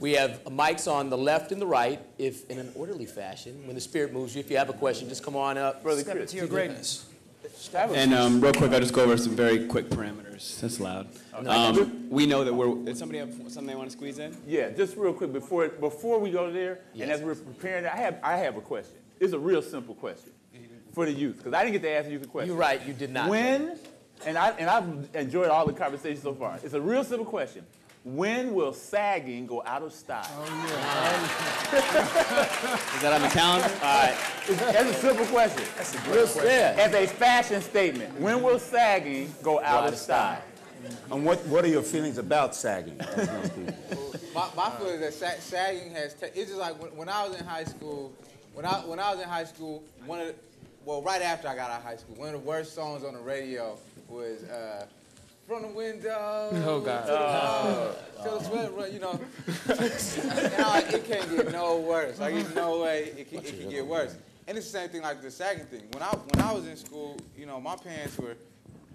We have mics on the left and the right, if in an orderly fashion. When the spirit moves you, if you have a question, just come on up. Brother Step Chris, to your greatness. And real quick, I'll just go over some very quick parameters. That's loud. We know that did somebody have something they want to squeeze in? Yeah, just real quick, before we go there, and as we're preparing, I have a question. It's a real simple question for the youth, because I didn't get to ask you the question. You're right, you did not. When, and I've enjoyed all the conversations so far. It's a real simple question. When will sagging go out of style? Oh, yeah. Is that on the calendar? All right. That's a simple question. That's a good question. Yeah. As a fashion statement, when will sagging go out of style? And what are your feelings about sagging? My feeling is that sagging has. It's just like when I was in high school. When I was in high school, right after I got out of high school, one of the worst songs on the radio was. From the window. Oh God. Till the sweat, you know. And I'm like, it can't get no worse. Like, there's no way it can get worse. And it's the same thing like the sagging thing. When I was in school, you know, my pants were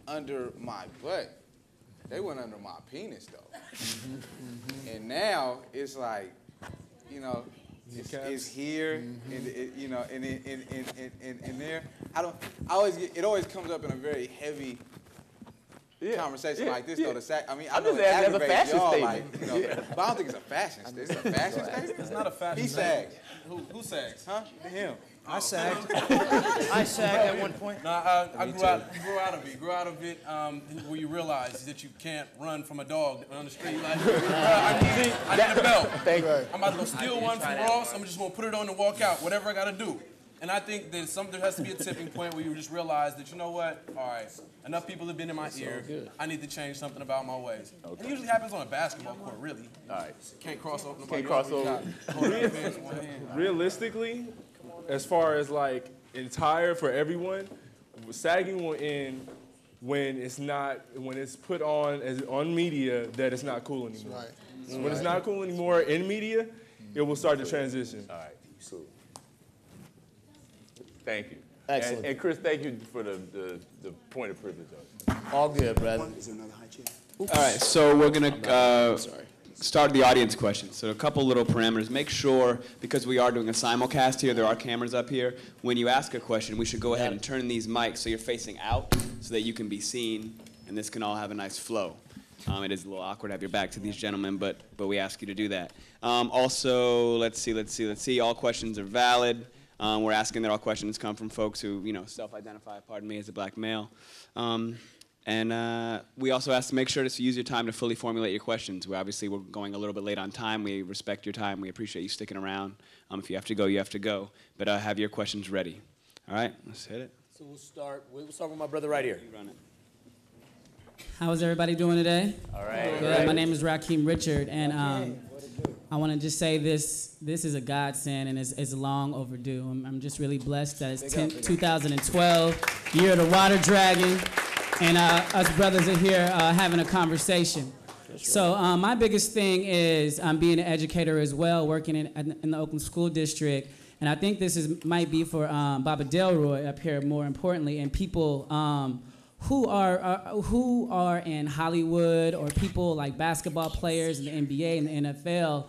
under my butt. They weren't under my penis though. And now it's like, you know, it's here, and you know, and in there. It always comes up in a very heavy. Conversation like this, though, I know it aggravates y'all, like, you know, but I don't think it's a fashion statement. It's a fashion statement? It's not a fashion He sags. Who sags? Huh? Him. I sagged. I sagged at one point. No, I grew out of it where you realize that you can't run from a dog on the street. Like, I need a belt. Thank you. I'm about to go steal one from Ross. I'm just going to put it on and walk out, whatever I got to do. And I think that there has to be a tipping point where you just realize that, you know what, all right, enough people have been in my ear. I need to change something about my ways. Okay. It usually happens on a basketball court, really. All right. Can't cross over. Can't cross over. Realistically, as far as like entire for everyone, sagging will end when it's put on media that it's not cool anymore. Right. So when it's not cool anymore in media, it will start to transition. All right. So, thank you. Excellent. And Chris, thank you for the point of privilege. All good, brother. Is there another high chair? All right, so we're gonna start the audience questions. So a couple little parameters. Make sure, because we are doing a simulcast here, there are cameras up here. When you ask a question, we should go ahead and turn these mics so you're facing out so that you can be seen, and this can all have a nice flow. It is a little awkward to have your back to these gentlemen, but we ask you to do that. Also, let's see. All questions are valid. We're asking that all questions come from folks who, self-identify, pardon me, as a black male. And we also ask to make sure to use your time to fully formulate your questions. We're going a little bit late on time. We respect your time. We appreciate you sticking around. If you have to go, you have to go. But have your questions ready. All right, let's hit it. So we'll start with my brother right here. You run it. How is everybody doing today? All right. Good. My name is Rakeem Richard, and I want to just say this is a godsend, and it's long overdue. I'm just really blessed that it's 2012, year of the water dragon, and us brothers are here having a conversation. So my biggest thing is I'm being an educator as well, working in the Oakland School District, and I think this might be for Baba Delroy up here more importantly, and people who are in Hollywood or people like basketball players in the NBA and the NFL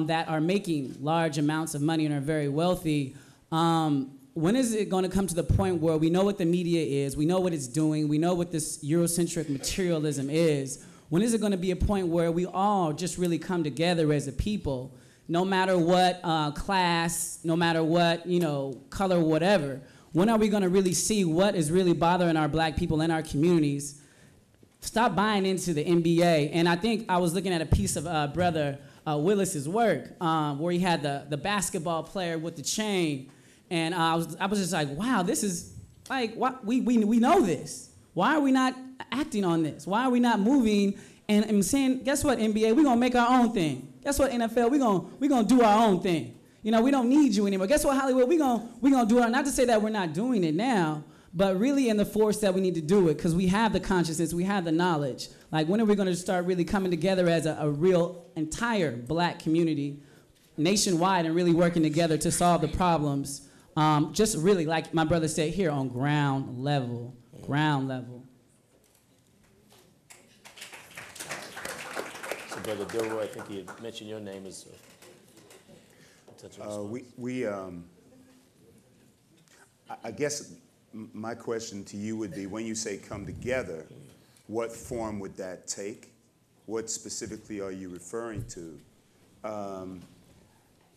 that are making large amounts of money and are very wealthy. When is it going to come to the point where we know what the media is, we know what it's doing, we know what this Eurocentric materialism is? When is it going to be a point where we all just really come together as a people, no matter what class, no matter what, color, whatever? When are we going to really see what is really bothering our black people in our communities? Stop buying into the NBA. And I think I was looking at a piece of Brother Willis's work where he had the basketball player with the chain. And I was just like, wow, this is like, we know this. Why are we not acting on this? Why are we not moving and saying, guess what, NBA, we're going to make our own thing. Guess what, NFL, we're going to do our own thing. We don't need you anymore. Guess what, Hollywood? We're gonna do it. Not to say that we're not doing it now, but really in the force that we need to do it, because we have the consciousness, we have the knowledge. Like, when are we gonna start really coming together as a real entire black community nationwide and really working together to solve the problems? Just really, like my brother said here, on ground level. Ground level. So Brother Delroy, I think he had mentioned your name as I guess my question to you would be, when you say come together, what form would that take? What specifically are you referring to?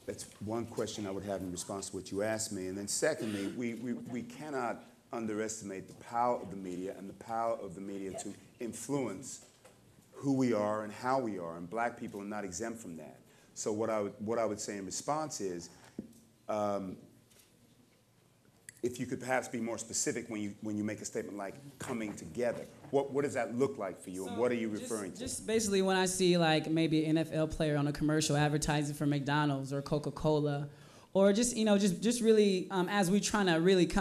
That's one question I would have in response to what you asked me. And then secondly, we cannot underestimate the power of the media and the power of the media to influence who we are and how we are, and black people are not exempt from that. So what I would say in response is, if you could perhaps be more specific when you make a statement like coming together, what does that look like for you, and what are you referring to? Just basically when I see like maybe an NFL player on a commercial advertising for McDonald's or Coca-Cola, or just just really as we trying to really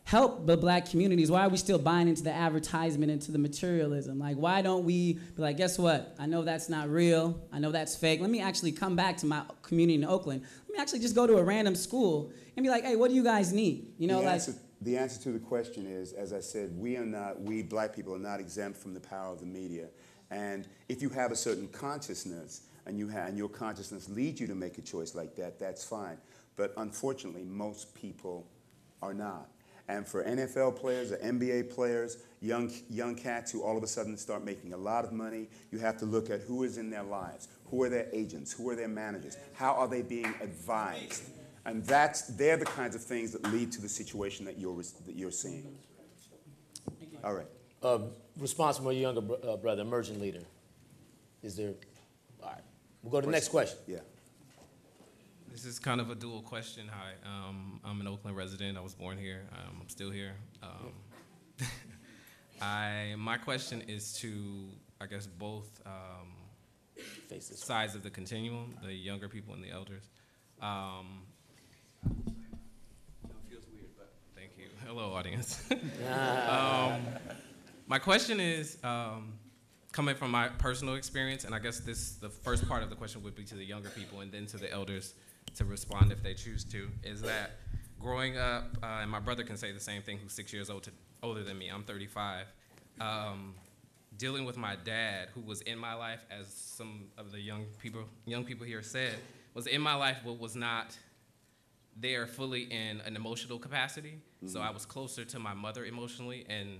help the black communities, why are we still buying into the advertisement, into the materialism? Like, why don't we be like, guess what? I know that's not real. I know that's fake. Let me actually come back to my community in Oakland. Let me actually just go to a random school and be like, hey, what do you guys need? The answer to the question is, as I said, we black people are not exempt from the power of the media. And if you have a certain consciousness and your consciousness leads you to make a choice like that, that's fine. But unfortunately, most people are not. And for NFL players or NBA players, young cats who all of a sudden start making a lot of money, you have to look at who is in their lives, who are their agents, who are their managers, how are they being advised, and they're the kinds of things that lead to the situation that you're seeing. All right. Response from a younger brother, emerging leader. Is there? All right. We'll go to the next question. Yeah. This is kind of a dual question. Hi, I'm an Oakland resident. I was born here. I'm still here. My question is to, I guess, both sides of the continuum, the younger people and the elders. Feels weird, but thank you. Hello, audience. My question is, coming from my personal experience, and I guess the first part of the question would be to the younger people and then to the elders to respond if they choose to, is that growing up, and my brother can say the same thing, who's 6 years older than me, I'm 35, dealing with my dad, who was in my life, as some of the young people here said, was in my life but was not there fully in an emotional capacity. Mm-hmm. So I was closer to my mother emotionally, and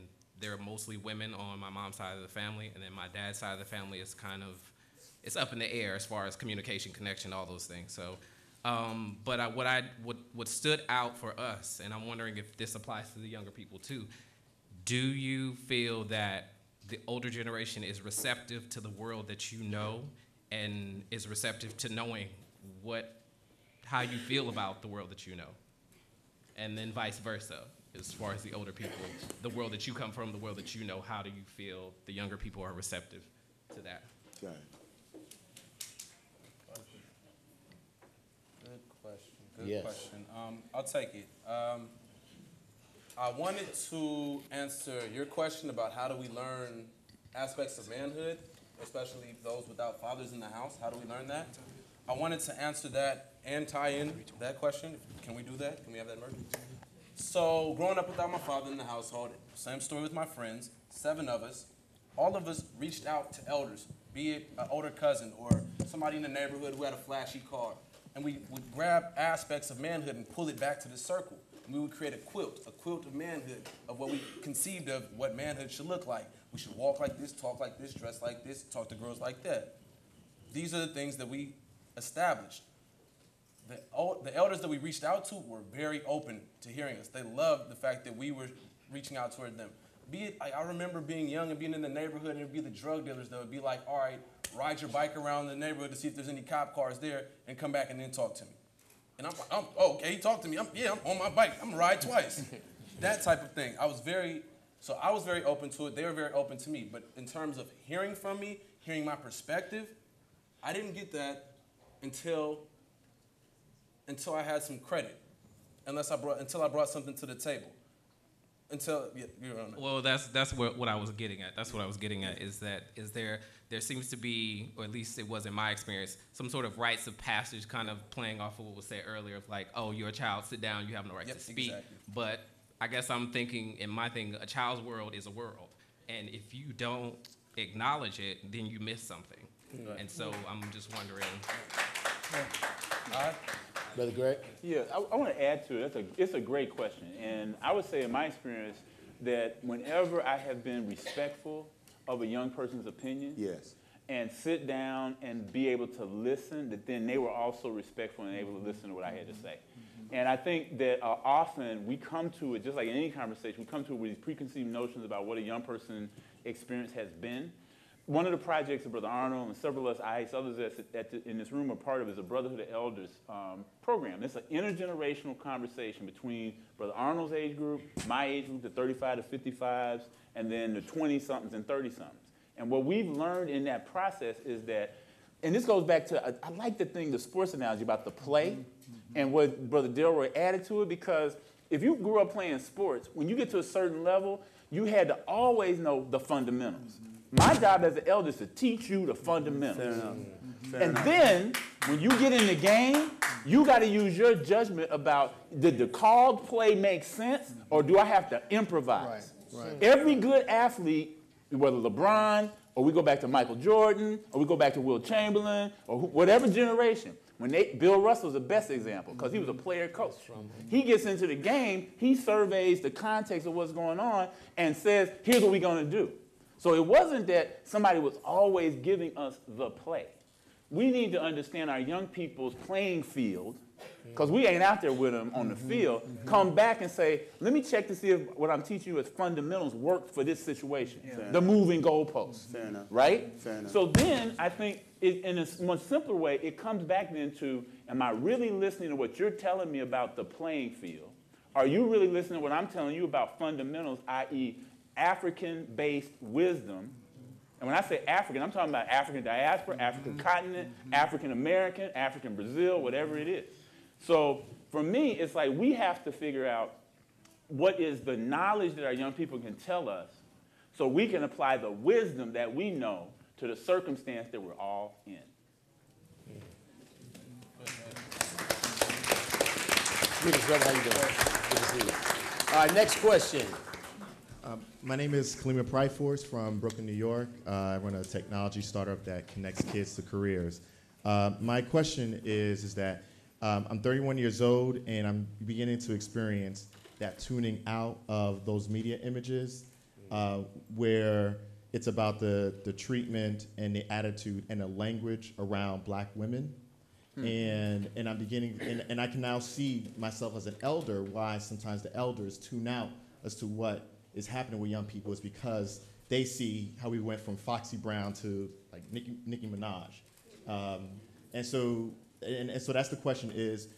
they're mostly women on my mom's side of the family, and then my dad's side of the family is kind of, it's up in the air as far as communication, connection, all those things. So, but what stood out for us, and I'm wondering if this applies to the younger people too, do you feel that the older generation is receptive to the world that you know and is receptive to knowing how you feel about the world that you know? And then vice versa, as far as the older people, the world that you come from, the world that you know, how do you feel the younger people are receptive to that? Okay. Good question. Good question. I'll take it. I wanted to answer your question about how do we learn aspects of manhood, especially those without fathers in the house. How do we learn that? I wanted to answer that and tie in that question. Can we do that? Can we have that merge? So growing up without my father in the household, same story with my friends, 7 of us, all of us reached out to elders, be it an older cousin or somebody in the neighborhood who had a flashy car. And we would grab aspects of manhood and pull it back to the circle. And we would create a quilt of manhood, of what we conceived of what manhood should look like. We should walk like this, talk like this, dress like this, talk to girls like that. These are the things that we established. The elders that we reached out to were very open to hearing us. They loved the fact that we were reaching out toward them. Be it, I remember being young and being in the neighborhood, and it would be the drug dealers that would be like, all right, ride your bike around the neighborhood to see if there's any cop cars there and come back and then talk to me. And I'm oh, okay, he talked to me. I'm on my bike. I'm gonna ride twice. That type of thing. I was very open to it. They were very open to me. But in terms of hearing from me, hearing my perspective, I didn't get that until I had some credit, until I brought something to the table. Well, that's what I was getting at. That's what I was getting at, is there seems to be, or at least it was in my experience, some sort of rites of passage kind of playing off of what was said earlier of like, oh, you're a child, sit down, you have no right to speak. Exactly. But I guess I'm thinking, in my thing, a child's world is a world. And if you don't acknowledge it, then you miss something. Right. And so I'm just wondering. Brother Greg? Yeah, I want to add to it. It's a great question. And I would say in my experience that whenever I have been respectful of a young person's opinion, yes, and sit down and be able to listen, that then they were also respectful and able to listen to what I had to say. And I think that often we come to it, just like in any conversation, we come to it with these preconceived notions about what a young person's experience has been. One of the projects that Brother Arnold and several of us, others in this room are part of, is a Brotherhood of Elders program. It's an intergenerational conversation between Brother Arnold's age group, my age group, the 35 to 55s, and then the 20-somethings and 30-somethings. And what we've learned in that process is that, and this goes back to, I like the sports analogy about the play, and what Brother Delroy added to it, because if you grew up playing sports, when you get to a certain level, you had to always know the fundamentals. My job as an elder is to teach you the fundamentals. And then, when you get in the game, you got to use your judgment about, did the called play make sense, or do I have to improvise? Right. Every good athlete, whether LeBron, or we go back to Michael Jordan, or we go back to Will Chamberlain, or whatever generation, Bill Russell's the best example, because he was a player coach. He gets into the game, he surveys the context of what's going on, and says, here's what we're going to do. So it wasn't that somebody was always giving us the play. We need to understand our young people's playing field because we ain't out there with them on the field, come back and say, let me check to see if what I'm teaching you as fundamentals work for this situation, the moving goalposts, right? So then I think in a much simpler way, it comes back then to, am I really listening to what you're telling me about the playing field? Are you really listening to what I'm telling you about fundamentals, i.e. African-based wisdom? And when I say African, I'm talking about African diaspora, African continent, African American, African Brazil, whatever it is. So for me, it's like we have to figure out what is the knowledge that our young people can tell us so we can apply the wisdom that we know to the circumstance that we're all in. Greetings, brother. How you doing? Good to see you. All right, next question. My name is Kalima Pryforce from Brooklyn, New York. I run a technology startup that connects kids to careers. My question is that I'm 31 years old, and I'm beginning to experience that tuning out of those media images where it's about the treatment and the attitude and the language around black women. And I'm beginning, and I can now see myself as an elder, why sometimes the elders tune out as to what is happening with young people is because they see how we went from Foxy Brown to like Nicki Minaj. And so that's the question is,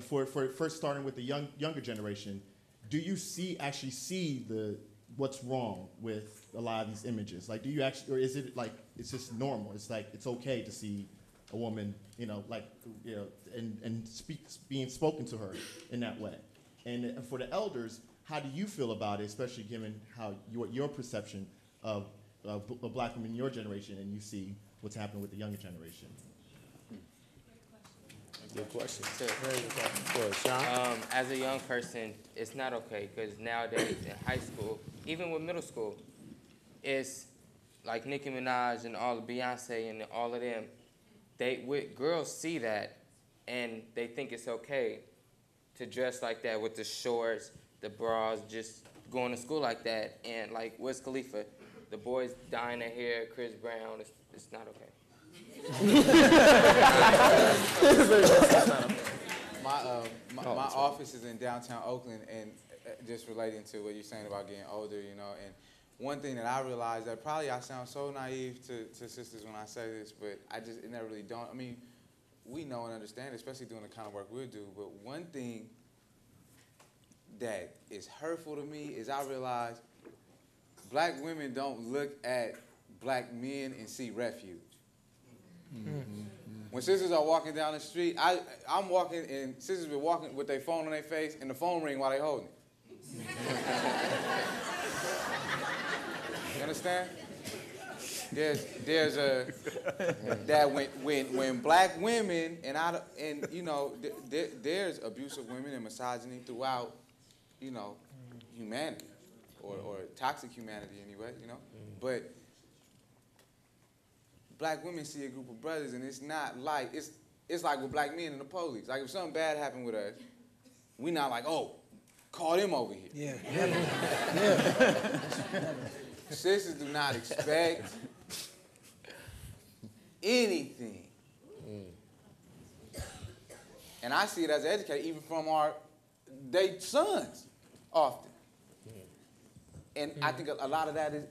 for first starting with the younger generation, do you actually see what's wrong with a lot of these images? Like, do you actually, or is it like, it's just normal? It's like, it's okay to see a woman, and being spoken to her in that way. And for the elders, how do you feel about it, especially given how your perception of black women in your generation, and you see what's happening with the younger generation? Good question. Very good question. Sean? As a young person, it's not okay because nowadays in high school, even with middle school, it's like Nicki Minaj and all of Beyonce and all of them. Girls see that and they think it's okay to dress like that with the shorts, the bras, just going to school like that. And like Wiz Khalifa, the boys dyeing their hair, Chris Brown, it's not okay. My office is in downtown Oakland, and just relating to what you're saying about getting older, and one thing that I realized that probably I sound so naive to sisters when I say this, but it never really dawned. I mean, we know and understand, especially doing the kind of work we do, but one thing that is hurtful to me is I realize black women don't look at black men and see refuge. When sisters are walking down the street, I'm walking and sisters be walking with their phone on their face and the phone ring while they holding it. You understand? There's that when black women there's abusive women and misogyny throughout, humanity or toxic humanity anyway, but black women see a group of brothers, and it's not like, it's like with black men and the police. Like, if something bad happened with us, we not like, oh, call them over here. Yeah. Sisters do not expect anything. And I see it as an educator, even from they sons, often. And I think a lot of that is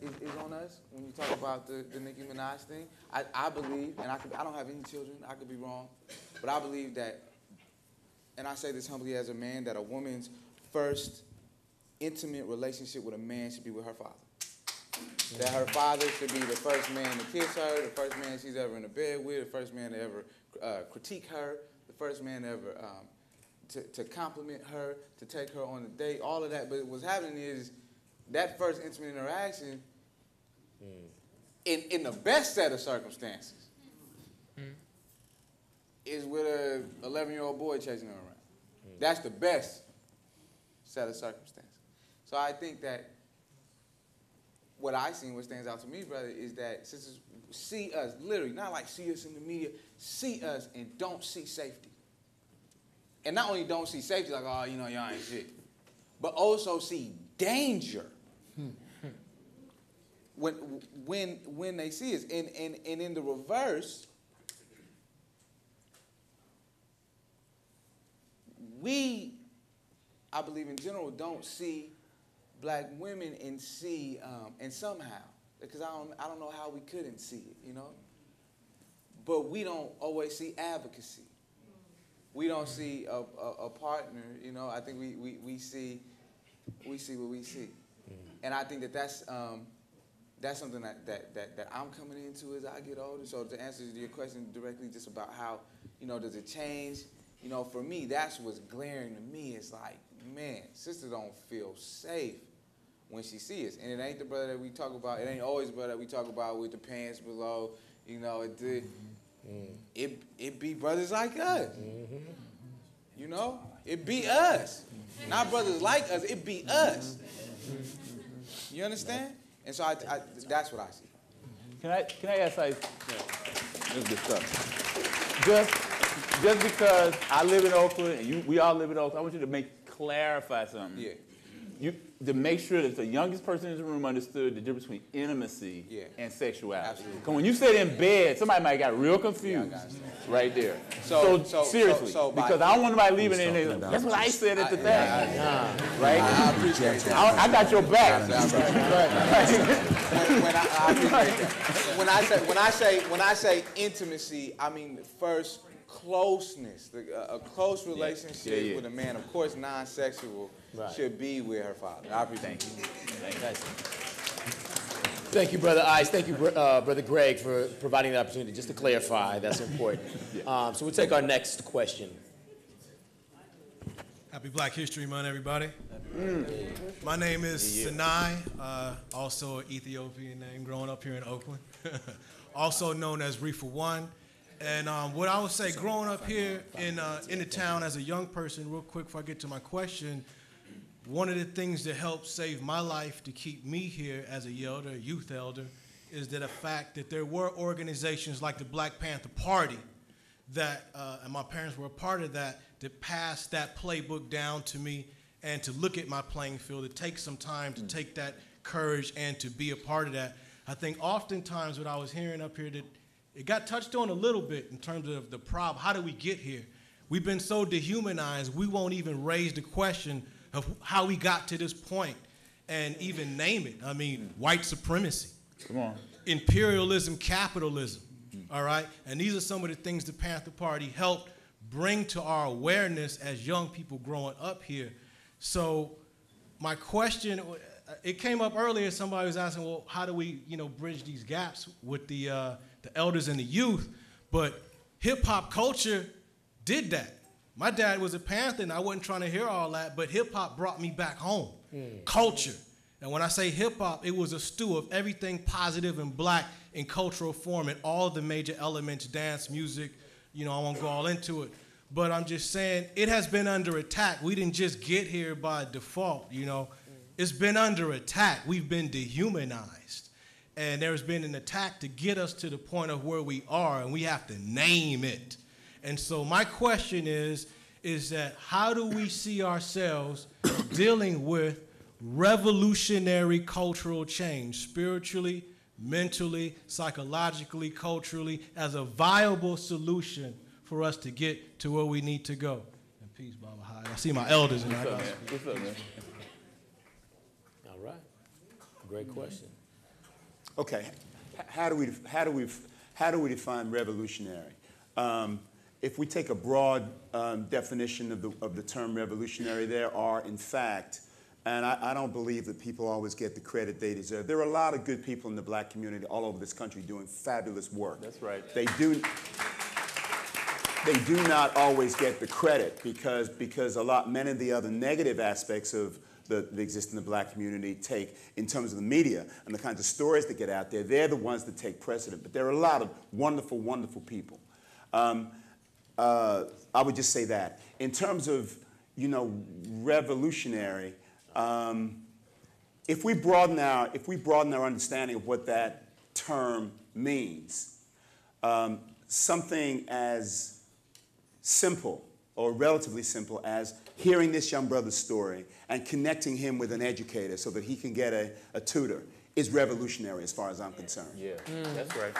on us when you talk about the Nicki Minaj thing. I believe, and I don't have any children, I could be wrong, but I believe that, and I say this humbly as a man, that a woman's first intimate relationship with a man should be with her father. That her father should be the first man to kiss her, the first man she's ever in a bed with, the first man to ever critique her, the first man to ever to compliment her, to take her on a date, all of that. But what's happening is that first intimate interaction, in the best set of circumstances, is with a 11-year-old boy chasing her around. That's the best set of circumstances. So I think that what I see and what stands out to me, brother, is that sisters see us, literally, not like see us in the media, see us and don't see safety. And not only don't see safety, like, oh, y'all ain't shit, but also see danger. When they see us. And in the reverse, I believe in general, don't see black women and see, and somehow, because I don't know how we couldn't see it, you know? But we don't always see advocacy. We don't see a partner, you know? I think we see what we see. And I think that's something that I'm coming into as I get older. So to answer your question directly just about how, you know, does it change? You know, for me, that's what's glaring to me. It's like, man, sister don't feel safe when she sees us. And it ain't the brother that we talk about. It ain't always the brother that we talk about with the pants below. You know, it be brothers like us. You know? It be us. Not brothers like us, it be us. You understand? And so that's what I see. Can I ask, like, this good stuff. Just because I live in Oakland and we all live in Oakland, I want you to clarify something. Yeah. To make sure that the youngest person in the room understood the difference between intimacy and sexuality. Absolutely. Because when you said in bed, somebody might got real confused right there. So seriously, because I don't want nobody leaving in there. That's what I said at the thing. Right? I appreciate that. I got your back. When I say intimacy, I mean first closeness, a close relationship with a man, of course non-sexual, should be with her father. I appreciate it. Thank you, Brother Ice. Thank you, Brother Greg, for providing the opportunity. Just to clarify, that's important. So we'll take our next question. Happy Black History Month, everybody. My name is Sinai, also an Ethiopian name, growing up here in Oakland, also known as Reefer One. And what I would say, growing up here in the town as a young person, real quick before I get to my question, one of the things that helped save my life to keep me here as a youth elder, is that the fact that there were organizations like the Black Panther Party that, and my parents were a part of that passed that playbook down to me, and to look at my playing field, to take some time to take that courage and to be a part of that. I think oftentimes what I was hearing up here, that it got touched on a little bit in terms of the problem. How do we get here? We've been so dehumanized, we won't even raise the question of how we got to this point and even name it. I mean, white supremacy. Come on. Imperialism, capitalism, all right? And these are some of the things the Panther Party helped bring to our awareness as young people growing up here. So my question, it came up earlier, somebody was asking, well, how do we, bridge these gaps with the elders and the youth? But hip hop culture did that. My dad was a Panther and I wasn't trying to hear all that, but hip hop brought me back home. Culture. And when I say hip hop, it was a stew of everything positive and black in cultural form and all the major elements, dance, music, I won't go all into it. But I'm just saying, it has been under attack. We didn't just get here by default, It's been under attack. We've been dehumanized. And there's been an attack to get us to the point of where we are, and we have to name it. And so my question is that how do we see ourselves dealing with revolutionary cultural change, spiritually, mentally, psychologically, culturally, as a viable solution for us to get to where we need to go? And peace, Baba Hai. I see my elders in that. What's up, man? All right. Great question. Okay, how do we define revolutionary? If we take a broad definition of the term revolutionary, there are, in fact, and I don't believe that people always get the credit they deserve. There are a lot of good people in the black community all over this country doing fabulous work. That's right. They do not always get the credit because many of the other negative aspects of that exist in the black community take in terms of the media and the kinds of stories that get out there. They're the ones that take precedent. But there are a lot of wonderful, wonderful people. I would just say that. In terms of, revolutionary, if we broaden our understanding of what that term means, something as simple or relatively simple as hearing this young brother's story and connecting him with an educator so that he can get a tutor is revolutionary as far as I'm concerned. Yeah, that's right.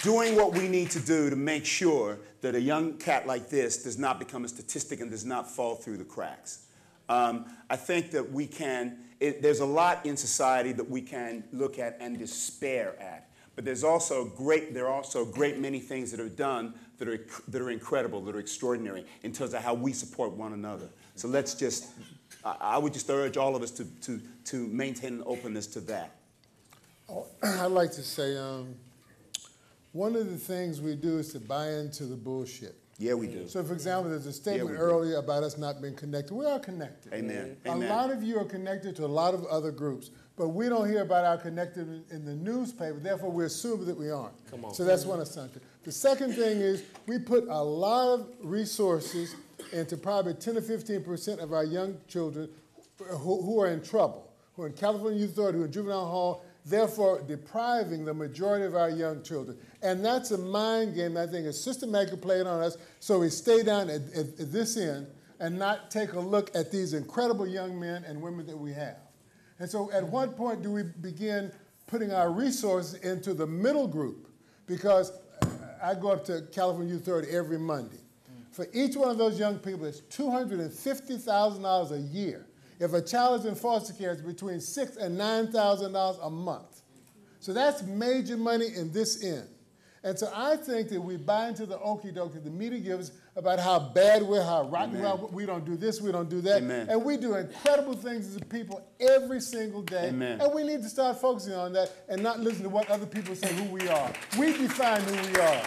doing what we need to do to make sure that a young cat like this does not become a statistic and does not fall through the cracks. I think that we can, there's a lot in society that we can look at and despair at. But there are also a great many things that are done that are incredible, that are extraordinary in terms of how we support one another. So let's just, I would just urge all of us to maintain an openness to that. Oh, I'd like to say, one of the things we do is to buy into the bullshit. Yeah, we do. So, for example, there's a statement earlier about us not being connected. We are connected. Amen. A lot of you are connected to a lot of other groups, but we don't hear about our connected in the newspaper. Therefore, we assume that we aren't. Come on. So that's one assumption. The second thing is we put a lot of resources into probably 10 or 15% of our young children who are in trouble, who are in California Youth Authority, who are in juvenile hall, therefore depriving the majority of our young children. And that's a mind game that I think is systematically played on us, so we stay down at this end and not take a look at these incredible young men and women that we have. And so at what point do we begin putting our resources into the middle group? Because I go up to California Youth Authority every Monday. For each one of those young people, it's $250,000 a year. If a child is in foster care, it's between $6,000 and $9,000 a month. So that's major money in this end. And so I think that we buy into the okie doke that the media gives about how bad we're, how rotten we are, we don't do this, we don't do that. Amen. And we do incredible things as a people every single day. Amen. And we need to start focusing on that and not listen to what other people say who we are. We define who we are.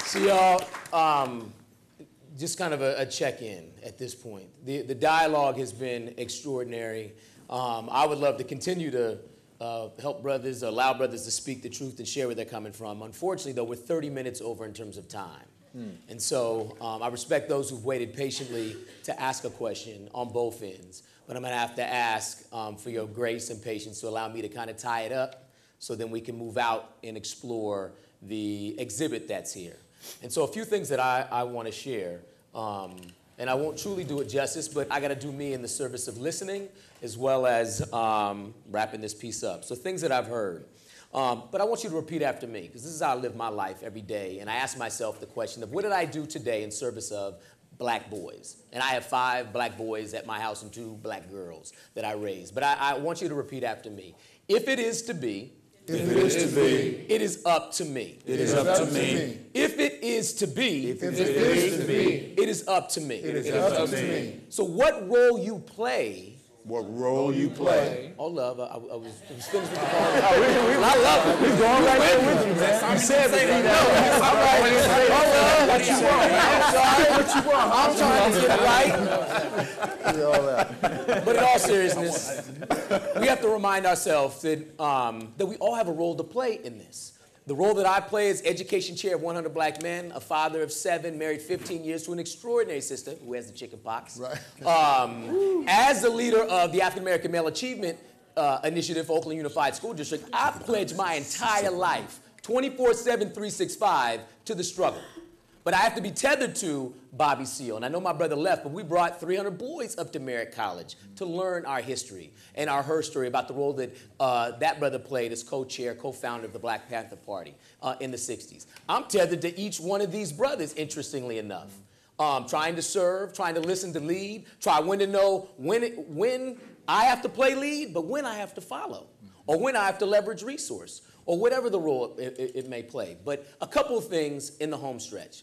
So y'all, just kind of a check-in at this point. The dialogue has been extraordinary. I would love to continue to help brothers, allow brothers to speak the truth and share where they're coming from. Unfortunately, though, we're 30 minutes over in terms of time. And so I respect those who've waited patiently to ask a question on both ends. But I'm going to have to ask for your grace and patience to allow me to kind of tie it up so then we can move out and explore the exhibit that's here. And so a few things that I want to share. And I won't truly do it justice, but I got to do me in the service of listening as well as wrapping this piece up. So things that I've heard. But I want you to repeat after me, because this is how I live my life every day. And I ask myself the question of what did I do today in service of black boys? And I have 5 black boys at my house and 2 black girls that I raised. But I want you to repeat after me. If it is to be, if it is to be, it is up to me. It is up to me. If it is to be, if it is to be, it is up to me. It is up to me. So what role you play? What role you play? Oh, love, I was finished with the call. I love it. We're going right there with you, man. You said it. I'm right. What you want? I'm sorry. What you want? I'm trying to get it right. But in all seriousness, we have to remind ourselves that, that we all have a role to play in this. The role that I play as education chair of 100 black men, a father of 7, married 15 years to an extraordinary sister who has the chicken pox. Right. As the leader of the African American Male Achievement Initiative for Oakland Unified School District, I pledge my entire life, 24/7, 365, to the struggle. But I have to be tethered to Bobby Seale. And I know my brother left, but we brought 300 boys up to Merritt College to learn our history and her story about the role that that brother played as co-chair, co-founder of the Black Panther Party in the 60s. I'm tethered to each one of these brothers, interestingly enough. Trying to serve, trying to listen to lead, when to know when I have to play lead, but when I have to follow, or when I have to leverage resource, or whatever the role it may play. But a couple of things in the home stretch.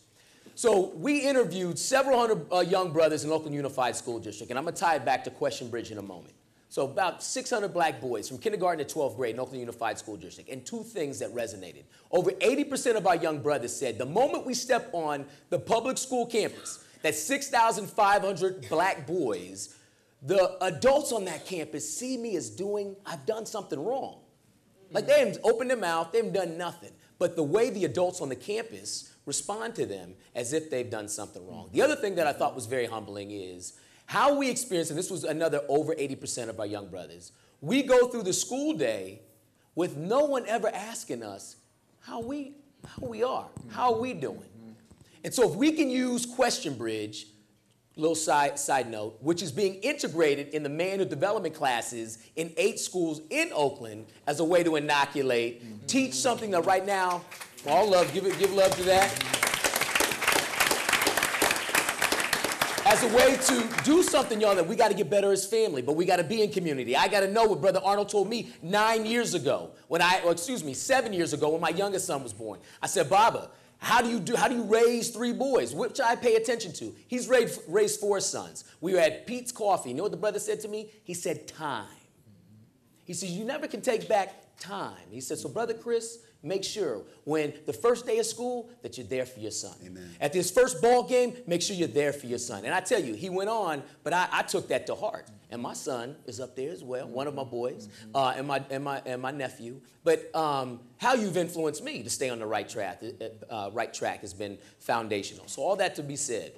So we interviewed several hundred young brothers in Oakland Unified School District, and I'm going to tie it back to Question Bridge in a moment. So about 600 black boys from kindergarten to 12th grade in Oakland Unified School District, and 2 things that resonated. Over 80% of our young brothers said the moment we step on the public school campus, that's 6,500 black boys, the adults on that campus see me as I've done something wrong. Like they haven't opened their mouth, they haven't done nothing. But the way the adults on the campus respond to them as if they've done something wrong. The other thing that I thought was very humbling is how we experience, and this was another over 80% of our young brothers, we go through the school day with no one ever asking us how we are, how are we doing? And so if we can use Question Bridge little side note, which is being integrated in the manhood development classes in 8 schools in Oakland as a way to inoculate, teach something that right now, all love, give love to that. As a way to do something, y'all, that we got to get better as family, but we got to be in community. I got to know what Brother Arnold told me 7 years ago when my youngest son was born. I said, Baba, how do you raise 3 boys? Which I pay attention to. He's raised 4 sons. We were at Pete's Coffee. You know what the brother said to me? He said, time. He says, you never can take back time. He said, so Brother Chris, make sure when the first day of school that you're there for your son. Amen. At this first ball game, make sure you're there for your son. And I tell you, he went on, but I took that to heart. And my son is up there as well, one of my boys, and my nephew. But how you've influenced me to stay on the right track has been foundational. So all that to be said,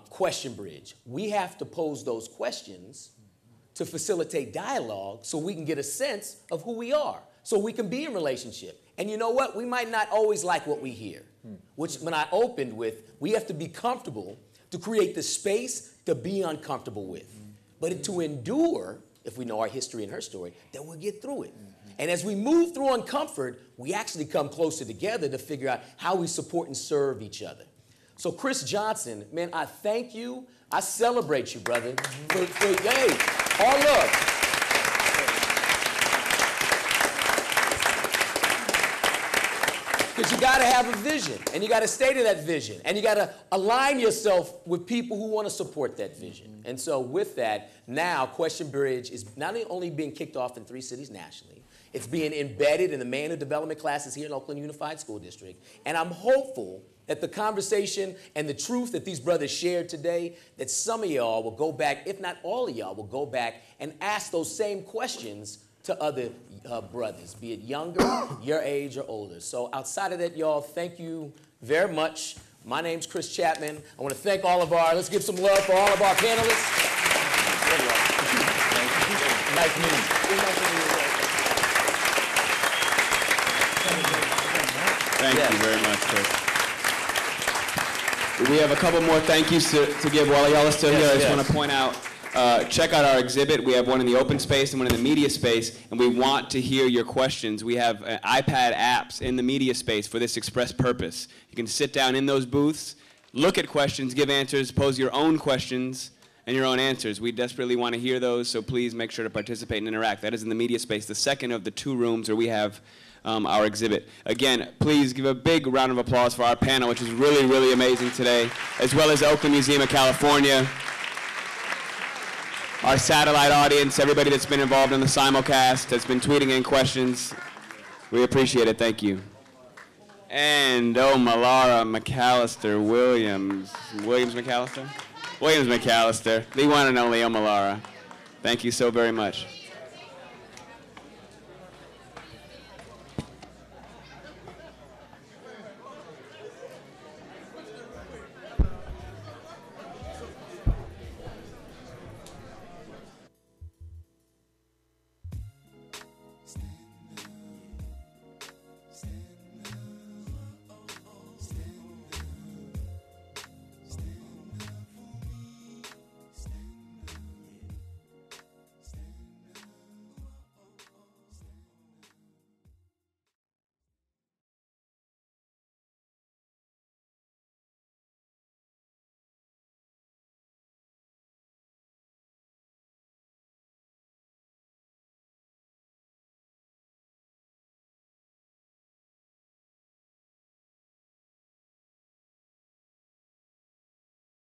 question bridge. We have to pose those questions to facilitate dialogue so we can get a sense of who we are, so we can be in relationship. And you know what? We might not always like what we hear, which when I opened with, we have to be comfortable to create the space to be uncomfortable with. But to endure, if we know our history and her story, then we'll get through it. And as we move through uncomfort, we actually come closer together to figure out how we support and serve each other. So Chris Johnson, man, I thank you. I celebrate you, brother. Hey, all love. Because you got to have a vision, and you got to stay to that vision, and you got to align yourself with people who want to support that vision. And so with that, now Question Bridge is not only being kicked off in 3 cities nationally, it's being embedded in the manhood development classes here in Oakland Unified School District. And I'm hopeful that the conversation and the truth that these brothers shared today, that some of y'all will go back, if not all of y'all, will go back and ask those same questions to other brothers, be it younger, your age, or older. So outside of that, y'all, thank you very much. My name's Chris Chapman. I want to thank all of let's give some love for all of our panelists. Nice meeting you. Thank you very much, Chris. We have a couple more thank yous to give while y'all are still here. I just want to point out, check out our exhibit. We have one in the open space and one in the media space, and we want to hear your questions. We have iPad apps in the media space for this express purpose. You can sit down in those booths, look at questions, give answers, pose your own questions and your own answers. We desperately want to hear those, so please make sure to participate and interact. That is in the media space, the second of the 2 rooms where we have our exhibit. Again, please give a big round of applause for our panel, which is really, really amazing today, as well as Oakland Museum of California, our satellite audience, everybody that's been involved in the simulcast, that's been tweeting in questions. We appreciate it. Thank you. And Malara McAllister Williams. Williams McAllister? Williams McAllister, the one and only Malara. Thank you so very much.